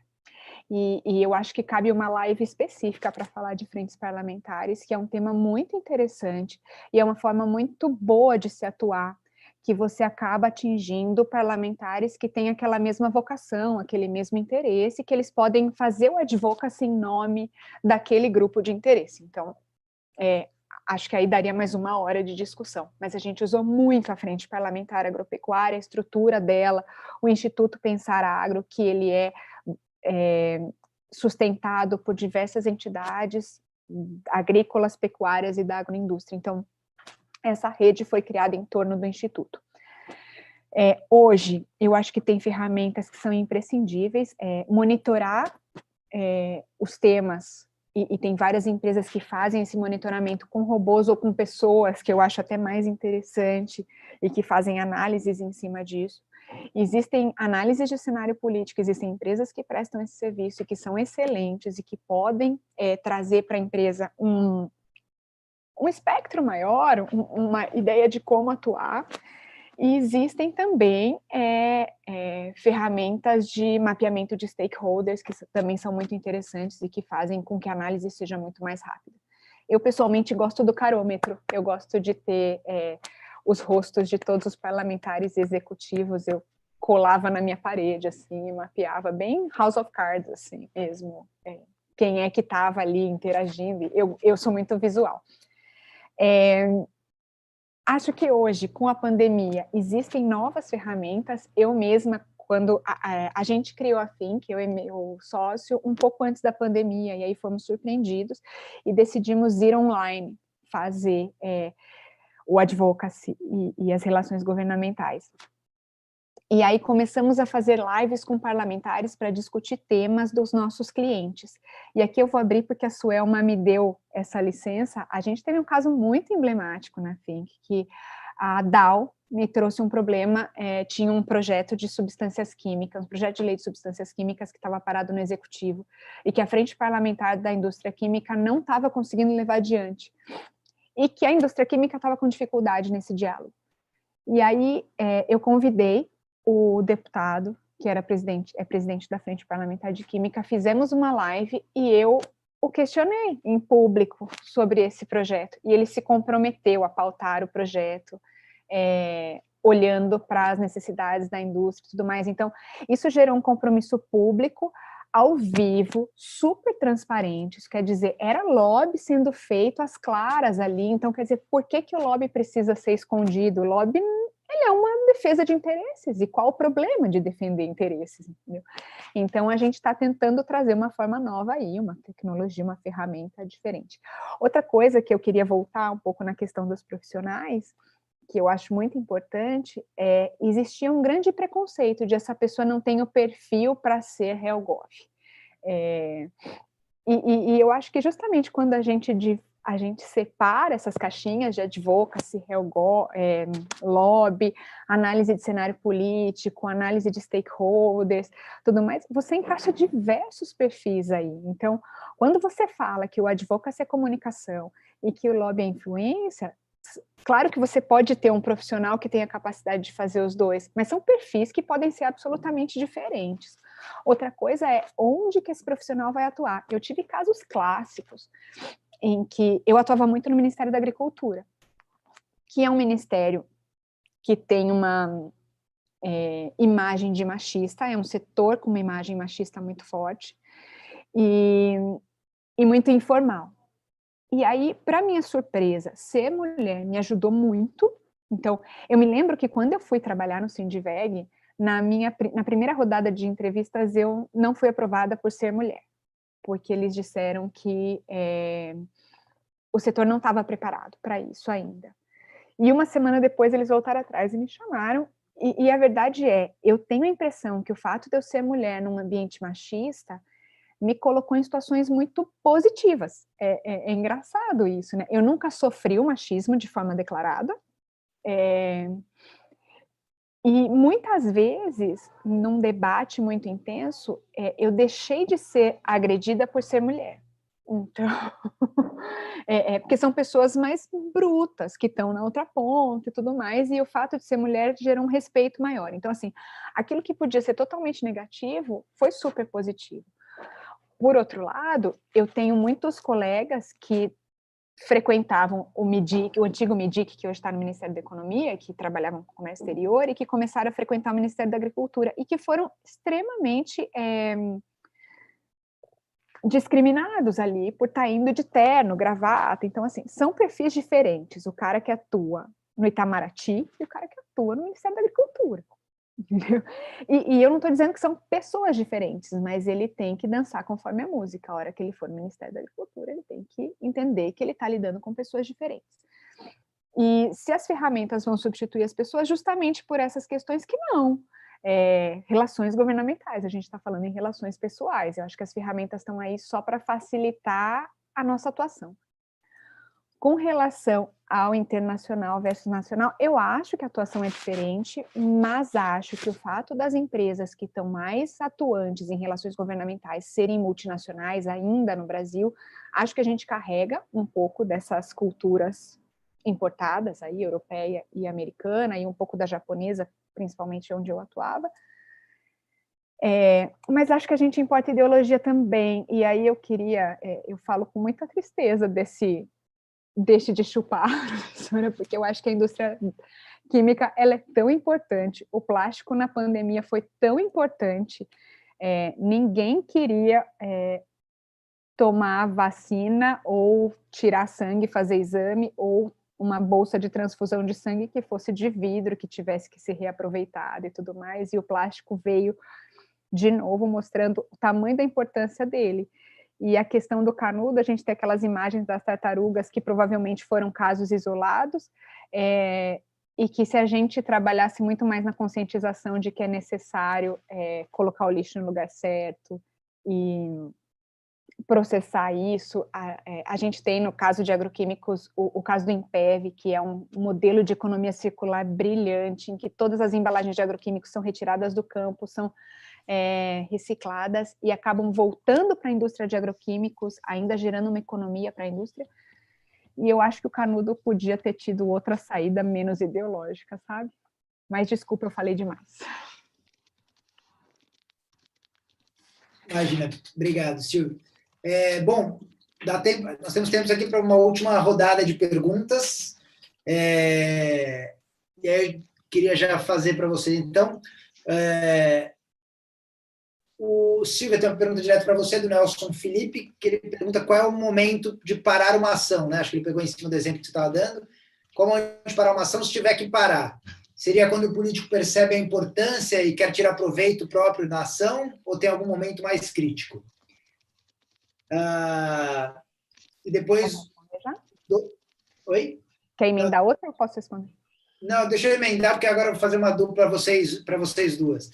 E eu acho que cabe uma live específica para falar de frentes parlamentares, que é um tema muito interessante e é uma forma muito boa de se atuar, que você acaba atingindo parlamentares que têm aquela mesma vocação, aquele mesmo interesse, que eles podem fazer o advocacy em nome daquele grupo de interesse. Então, acho que aí daria mais uma hora de discussão, mas a gente usou muito a Frente Parlamentar Agropecuária, a estrutura dela, o Instituto Pensar Agro, que ele é sustentado por diversas entidades agrícolas, pecuárias e da agroindústria. Então, essa rede foi criada em torno do Instituto. Hoje, eu acho que tem ferramentas que são imprescindíveis, monitorar os temas, e tem várias empresas que fazem esse monitoramento com robôs ou com pessoas, que eu acho até mais interessante, e que fazem análises em cima disso. Existem análises de cenário político, existem empresas que prestam esse serviço e que são excelentes e que podem trazer para a empresa um espectro maior, uma ideia de como atuar. E existem também ferramentas de mapeamento de stakeholders, que também são muito interessantes e que fazem com que a análise seja muito mais rápida. Eu, pessoalmente, gosto do carômetro, eu gosto de ter os rostos de todos os parlamentares executivos, eu colava na minha parede, assim, mapeava bem House of Cards, assim, mesmo, quem é que estava ali interagindo. Eu sou muito visual. Acho que hoje, com a pandemia, existem novas ferramentas. Eu mesma, quando a gente criou a Think, eu e meu sócio, um pouco antes da pandemia, e aí fomos surpreendidos e decidimos ir online, fazer o advocacy e as relações governamentais. E aí começamos a fazer lives com parlamentares para discutir temas dos nossos clientes. E aqui eu vou abrir porque a Suelma me deu essa licença. A gente teve um caso muito emblemático na Think, que a Dow me trouxe um problema, tinha um projeto de substâncias químicas, um projeto de lei de substâncias químicas que estava parado no executivo e que a Frente Parlamentar da Indústria Química não estava conseguindo levar adiante. E que a indústria química estava com dificuldade nesse diálogo. E aí eu convidei o deputado, que era presidente da Frente Parlamentar de Química, fizemos uma live e eu o questionei em público sobre esse projeto. E ele se comprometeu a pautar o projeto, olhando para as necessidades da indústria e tudo mais. Então, isso gerou um compromisso público, ao vivo, super transparente. Isso quer dizer, era lobby sendo feito às claras ali. Então, quer dizer, por que o lobby precisa ser escondido? O lobby, ele é uma defesa de interesses. E qual o problema de defender interesses? Entendeu? Então, a gente está tentando trazer uma forma nova aí, uma tecnologia, uma ferramenta diferente. Outra coisa que eu queria voltar um pouco na questão dos profissionais, que eu acho muito importante, existia um grande preconceito de essa pessoa não tem o perfil para ser HelGov. E eu acho que justamente quando a gente separa essas caixinhas de advocacy, lobby, análise de cenário político, análise de stakeholders, tudo mais, você encaixa diversos perfis aí. Então, quando você fala que o advocacy é comunicação e que o lobby é influência, claro que você pode ter um profissional que tenha a capacidade de fazer os dois, mas são perfis que podem ser absolutamente diferentes. Outra coisa é onde que esse profissional vai atuar. Eu tive casos clássicos em que eu atuava muito no Ministério da Agricultura, que é um ministério que tem uma imagem de machista, é um setor com uma imagem machista muito forte e muito informal. E aí, para minha surpresa, ser mulher me ajudou muito. Então, eu me lembro que quando eu fui trabalhar no Sindiveg, na primeira rodada de entrevistas, eu não fui aprovada por ser mulher, porque eles disseram que o setor não estava preparado para isso ainda. E uma semana depois, eles voltaram atrás e me chamaram. E a verdade é, eu tenho a impressão que o fato de eu ser mulher num ambiente machista me colocou em situações muito positivas. É engraçado isso, né? Eu nunca sofri o machismo de forma declarada. E muitas vezes, num debate muito intenso, eu deixei de ser agredida por ser mulher. Então, porque são pessoas mais brutas, que estão na outra ponta e tudo mais, e o fato de ser mulher gera um respeito maior. Então, assim, aquilo que podia ser totalmente negativo foi super positivo. Por outro lado, eu tenho muitos colegas que frequentavam o MIDIC, o antigo MIDIC, que hoje está no Ministério da Economia, que trabalhavam com comércio exterior, e que começaram a frequentar o Ministério da Agricultura, e que foram extremamente discriminados ali por estar indo de terno, gravata. Então, assim, são perfis diferentes. O cara que atua no Itamaraty e o cara que atua no Ministério da Agricultura. E eu não estou dizendo que são pessoas diferentes, mas ele tem que dançar conforme a música. A hora que ele for no Ministério da Agricultura, ele tem que entender que ele está lidando com pessoas diferentes. E se as ferramentas vão substituir as pessoas, justamente por essas questões que não. Relações governamentais, a gente está falando em relações pessoais. Eu acho que as ferramentas estão aí só para facilitar a nossa atuação. Com relação ao internacional versus nacional, eu acho que a atuação é diferente, mas acho que o fato das empresas que estão mais atuantes em relações governamentais serem multinacionais ainda no Brasil, acho que a gente carrega um pouco dessas culturas importadas, aí, europeia e americana, e um pouco da japonesa, principalmente onde eu atuava. Mas acho que a gente importa ideologia também, e aí eu falo com muita tristeza deixe de chupar, professora, porque eu acho que a indústria química ela é tão importante, o plástico na pandemia foi tão importante, ninguém queria tomar vacina ou tirar sangue, fazer exame, ou uma bolsa de transfusão de sangue que fosse de vidro, que tivesse que ser reaproveitada e tudo mais, e o plástico veio de novo mostrando o tamanho da importância dele. E a questão do canudo, a gente tem aquelas imagens das tartarugas que provavelmente foram casos isolados, e que se a gente trabalhasse muito mais na conscientização de que é necessário colocar o lixo no lugar certo e processar isso, a gente tem no caso de agroquímicos o caso do Impev, que é um modelo de economia circular brilhante, em que todas as embalagens de agroquímicos são retiradas do campo, são recicladas e acabam voltando para a indústria de agroquímicos, ainda gerando uma economia para a indústria. E eu acho que o canudo podia ter tido outra saída menos ideológica, sabe? Mas desculpa, eu falei demais. Imagina. Obrigado, Silvio. Bom, nós temos tempo aqui para uma última rodada de perguntas. E aí eu queria já fazer para você, então. O Silvio tem uma pergunta direta para você, do Nelson Felipe, que ele pergunta qual é o momento de parar uma ação, né? Acho que ele pegou em cima do exemplo que você estava dando. Qual é o momento de parar uma ação se tiver que parar? Seria quando o político percebe a importância e quer tirar proveito próprio da ação, ou tem algum momento mais crítico? E depois... Oi? Quer emendar outra ou eu posso responder? Não, deixa eu emendar, porque agora eu vou fazer uma dupla para vocês duas.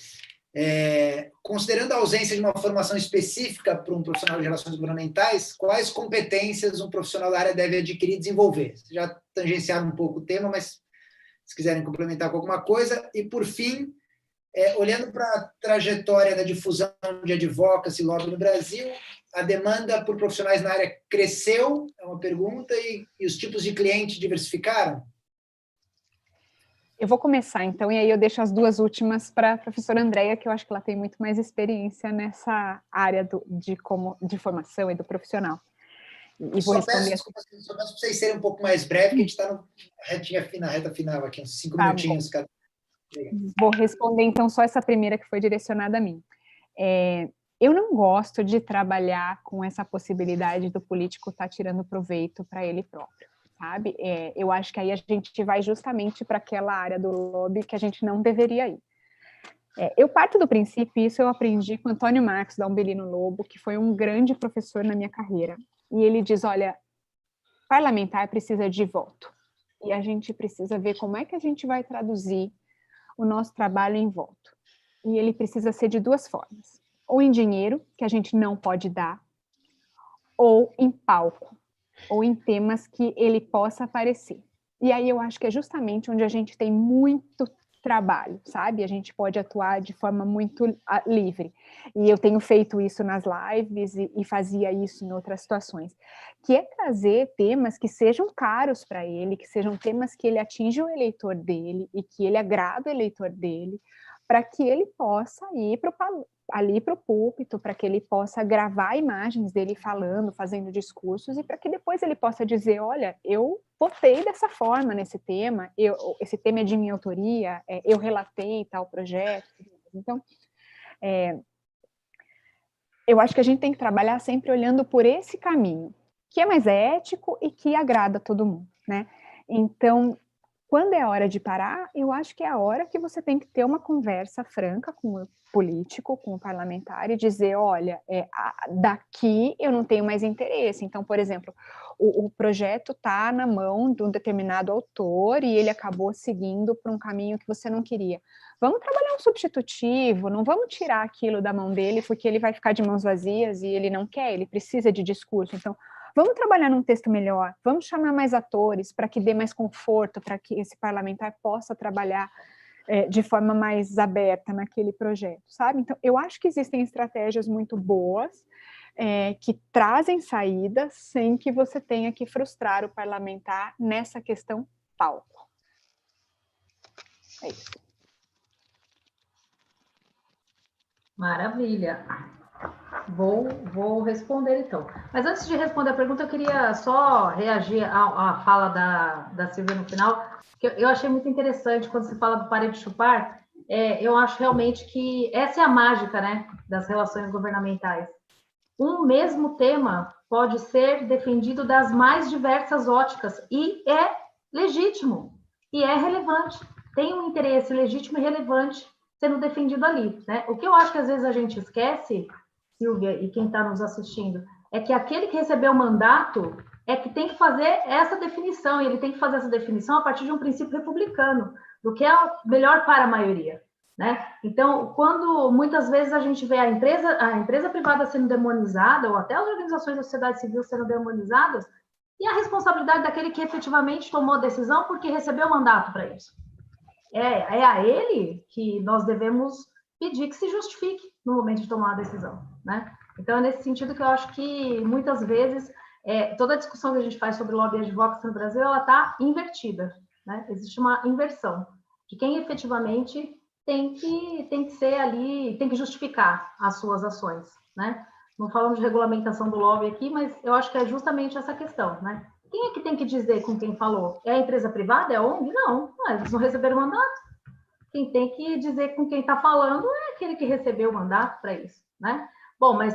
Considerando a ausência de uma formação específica para um profissional de relações governamentais, quais competências um profissional da área deve adquirir e desenvolver? Vocês já tangenciaram um pouco o tema, mas se quiserem complementar com alguma coisa. E, por fim, olhando para a trajetória da difusão de advocacy e lobby no Brasil, a demanda por profissionais na área cresceu, é uma pergunta, e os tipos de clientes diversificaram? Eu vou começar, então, e aí eu deixo as duas últimas para a professora Andréia, que eu acho que ela tem muito mais experiência nessa área de formação e do profissional. E vou responder... Desculpa, só peço para vocês serem um pouco mais breves, que a gente está na reta final aqui, uns 5 minutinhos cada. Vou responder, então, só essa primeira que foi direcionada a mim. Eu não gosto de trabalhar com essa possibilidade do político estar tirando proveito para ele próprio, sabe? Eu acho que aí a gente vai justamente para aquela área do lobby que a gente não deveria ir. Eu parto do princípio, isso eu aprendi com Antônio Marcos, da Umbelino Lobo, que foi um grande professor na minha carreira. E ele diz, olha, parlamentar precisa de voto. E a gente precisa ver como é que a gente vai traduzir o nosso trabalho em voto. E ele precisa ser de duas formas. Ou em dinheiro, que a gente não pode dar, ou em palco, ou em temas que ele possa aparecer. E aí eu acho que é justamente onde a gente tem muito trabalho, sabe? A gente pode atuar de forma muito livre. E eu tenho feito isso nas lives e fazia isso em outras situações, que é trazer temas que sejam caros para ele, que sejam temas que ele atinja o eleitor dele e que ele agrada o eleitor dele, para que ele possa ir ali para o púlpito, para que ele possa gravar imagens dele falando, fazendo discursos, e para que depois ele possa dizer, olha, eu votei dessa forma nesse tema, esse tema é de minha autoria, eu relatei tal projeto. Então, eu acho que a gente tem que trabalhar sempre olhando por esse caminho, que é mais ético e que agrada todo mundo, né? Então, quando é a hora de parar, eu acho que é a hora que você tem que ter uma conversa franca com o político, com o parlamentar, e dizer, olha, daqui eu não tenho mais interesse. Então, por exemplo, o projeto está na mão de um determinado autor e ele acabou seguindo por um caminho que você não queria. Vamos trabalhar um substitutivo, não vamos tirar aquilo da mão dele, porque ele vai ficar de mãos vazias e ele não quer, ele precisa de discurso. Então, vamos trabalhar num texto melhor, vamos chamar mais atores para que dê mais conforto, para que esse parlamentar possa trabalhar de forma mais aberta naquele projeto, sabe? Então, eu acho que existem estratégias muito boas que trazem saídas sem que você tenha que frustrar o parlamentar nessa questão palco. É isso. Maravilha. Vou responder, então. Mas antes de responder a pergunta, eu queria só reagir à fala da Silvia no final, que eu achei muito interessante quando se fala do pare de chupar. Eu acho realmente que essa é a mágica, né, das relações governamentais. Um mesmo tema pode ser defendido das mais diversas óticas e é legítimo, e é relevante. Tem um interesse legítimo e relevante sendo defendido ali, né? O que eu acho que às vezes a gente esquece, Silvia, e quem está nos assistindo, é que aquele que recebeu o mandato é que tem que fazer essa definição, e ele tem que fazer essa definição a partir de um princípio republicano, do que é o melhor para a maioria, né? Então, quando muitas vezes a gente vê a empresa privada sendo demonizada, ou até as organizações da sociedade civil sendo demonizadas, e a responsabilidade daquele que efetivamente tomou a decisão porque recebeu o mandato para isso. É a ele que nós devemos pedir que se justifique no momento de tomar a decisão, né? Então, é nesse sentido que eu acho que, muitas vezes, toda a discussão que a gente faz sobre lobby e advocacy no Brasil, ela está invertida, né? Existe uma inversão de quem efetivamente tem que ser ali, tem que justificar as suas ações, né? Não falamos de regulamentação do lobby aqui, mas eu acho que é justamente essa questão, né? Quem é que tem que dizer com quem falou? É a empresa privada? É a ONG? Não, eles não receberam mandato. Quem tem que dizer com quem está falando é aquele que recebeu o mandato para isso, né? Bom, mas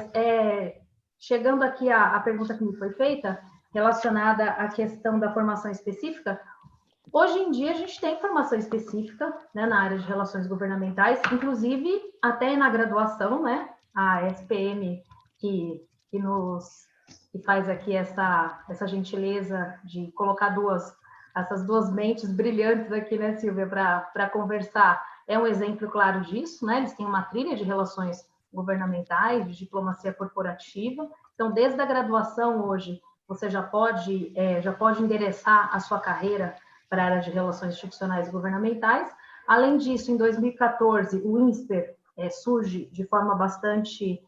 chegando aqui à pergunta que me foi feita, relacionada à questão da formação específica, hoje em dia a gente tem formação específica, né, na área de relações governamentais, inclusive até na graduação, né? A SPM que faz aqui essa gentileza de colocar essas duas mentes brilhantes aqui, né, Silvia, para conversar. é um exemplo claro disso, né? Eles têm uma trilha de relações governamentais, de diplomacia corporativa. Então, desde a graduação hoje, você já pode endereçar a sua carreira para a área de relações institucionais e governamentais. Além disso, em 2014, o INSPER surge de forma bastante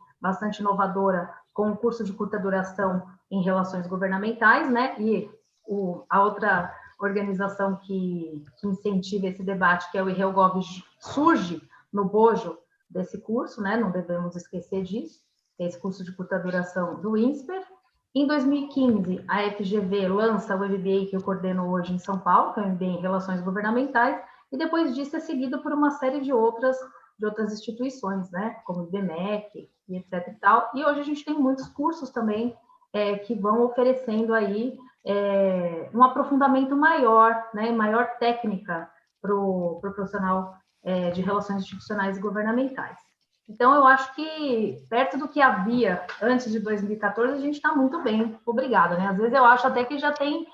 inovadora com um curso de curta duração em relações governamentais, né? E a outra organização que incentiva esse debate, que é o IRELGOV, surge no bojo desse curso, né? Não devemos esquecer disso, esse curso de curta duração do INSPER. Em 2015, a FGV lança o MBA que eu coordeno hoje em São Paulo, que é o MBA em Relações Governamentais, e depois disso é seguido por uma série de outras instituições, né, como o IBMEC e etc e tal. E hoje a gente tem muitos cursos também que vão oferecendo aí um aprofundamento maior, né, maior técnica para o profissional de relações institucionais e governamentais. Então, eu acho que, perto do que havia antes de 2014, a gente está muito bem, obrigada, né? Às vezes eu acho até que já tem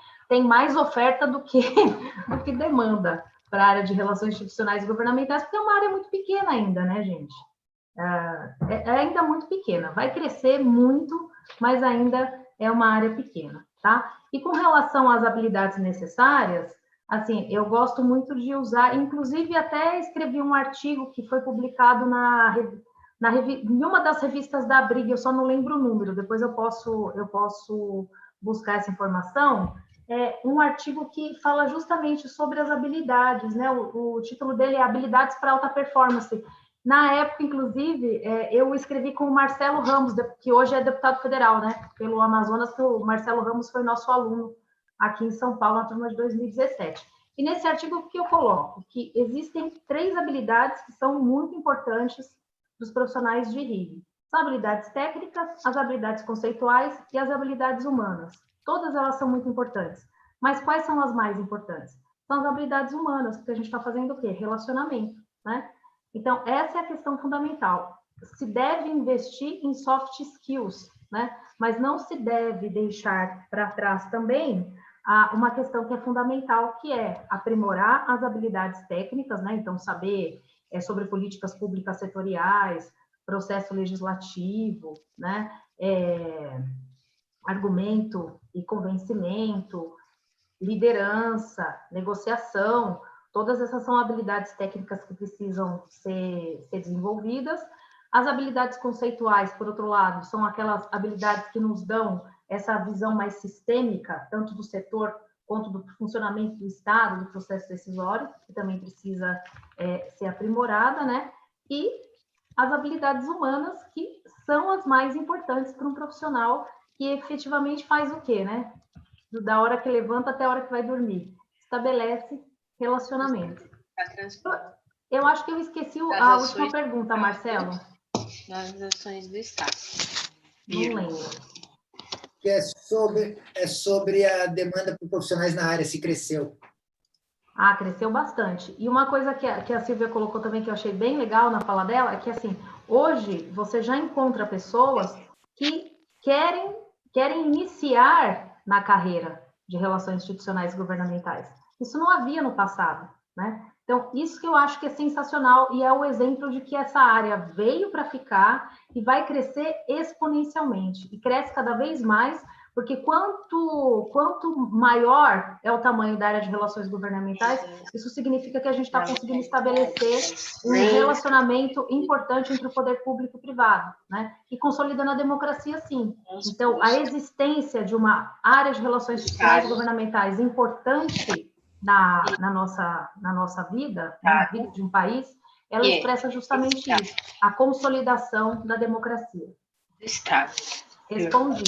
mais oferta do que demanda para a área de relações institucionais e governamentais, porque é uma área muito pequena ainda, né, gente? É ainda muito pequena, vai crescer muito, mas ainda é uma área pequena, tá? E com relação às habilidades necessárias, assim, eu gosto muito de usar, inclusive até escrevi um artigo que foi publicado em uma das revistas da Abrig, eu só não lembro o número, depois eu posso buscar essa informação, um artigo que fala justamente sobre as habilidades, né? O título dele é Habilidades para Alta Performance. Na época, inclusive, eu escrevi com o Marcelo Ramos, que hoje é deputado federal, né? Pelo Amazonas, que o Marcelo Ramos foi nosso aluno aqui em São Paulo, na turma de 2017. E nesse artigo, o que eu coloco? Que existem 3 habilidades que são muito importantes dos profissionais de RIG. São habilidades técnicas, as habilidades conceituais e as habilidades humanas. Todas elas são muito importantes. Mas quais são as mais importantes? São as habilidades humanas, porque a gente está fazendo o quê? Relacionamento, né? Então, essa é a questão fundamental. Se deve investir em soft skills, né? Mas não se deve deixar para trás também uma questão que é fundamental, que é aprimorar as habilidades técnicas, né? Então, saber sobre políticas públicas setoriais, processo legislativo, né? Argumento e convencimento, liderança, negociação, todas essas são habilidades técnicas que precisam ser desenvolvidas. As habilidades conceituais, por outro lado, são aquelas habilidades que nos dão essa visão mais sistêmica, tanto do setor quanto do funcionamento do Estado, do processo decisório, que também precisa ser aprimorada, né? E as habilidades humanas, que são as mais importantes para um profissional que efetivamente faz o quê, né? Da hora que levanta até a hora que vai dormir. Estabelece relacionamento. Eu acho que eu esqueci a última pergunta, Marcelo. Das ações do Estado. Não lembro. Que é sobre a demanda por profissionais na área, se cresceu. Cresceu bastante. E uma coisa que a Silvia colocou também, que eu achei bem legal na fala dela, é que, assim, hoje você já encontra pessoas que querem iniciar na carreira de relações institucionais e governamentais. Isso não havia no passado, né? Então, isso que eu acho que é sensacional e é o exemplo de que essa área veio para ficar e vai crescer exponencialmente. E cresce cada vez mais, porque quanto maior é o tamanho da área de relações governamentais, isso significa que a gente está conseguindo estabelecer um relacionamento importante entre o poder público e o privado, né? E consolidando a democracia, sim. Então, a existência de uma área de relações institucionais e governamentais importante na nossa vida, né, na vida de um país, ela expressa justamente isso, a consolidação da democracia. Estado. Respondi.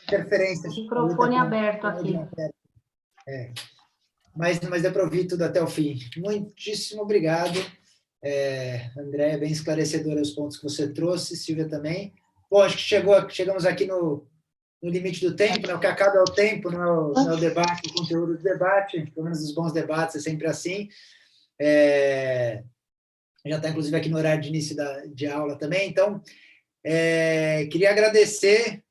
Interferência. Microfone aberto aqui. Mas deu para ouvir tudo até o fim. Muitíssimo obrigado, André, bem esclarecedor os pontos que você trouxe, Silvia também. Bom, acho que chegamos aqui no limite do tempo, né? O que acaba é o tempo, não é o debate, o conteúdo do debate, pelo menos os bons debates é sempre assim. Já está, inclusive, aqui no horário de início de aula também. Então, queria agradecer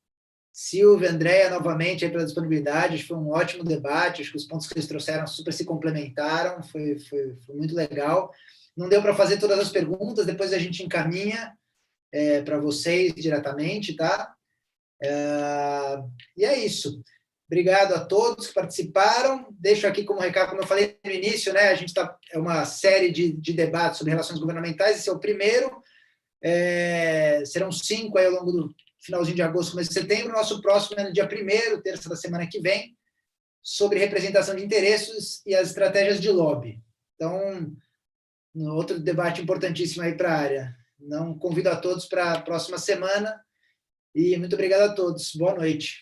Silvia, Andréia, novamente, aí pela disponibilidade. Acho que foi um ótimo debate. Acho que os pontos que eles trouxeram super se complementaram. Foi muito legal. Não deu para fazer todas as perguntas, depois a gente encaminha para vocês diretamente, tá? E é isso. Obrigado a todos que participaram. Deixo aqui como recado, como eu falei no início, né? A gente é uma série de debates sobre relações governamentais. Esse é o primeiro. Serão 5 aí ao longo do finalzinho de agosto, começo de setembro. Nosso próximo é no dia 1º, terça da semana que vem, sobre representação de interesses e as estratégias de lobby. Então, outro debate importantíssimo aí para a área. Não convido a todos para a próxima semana. E muito obrigado a todos. Boa noite.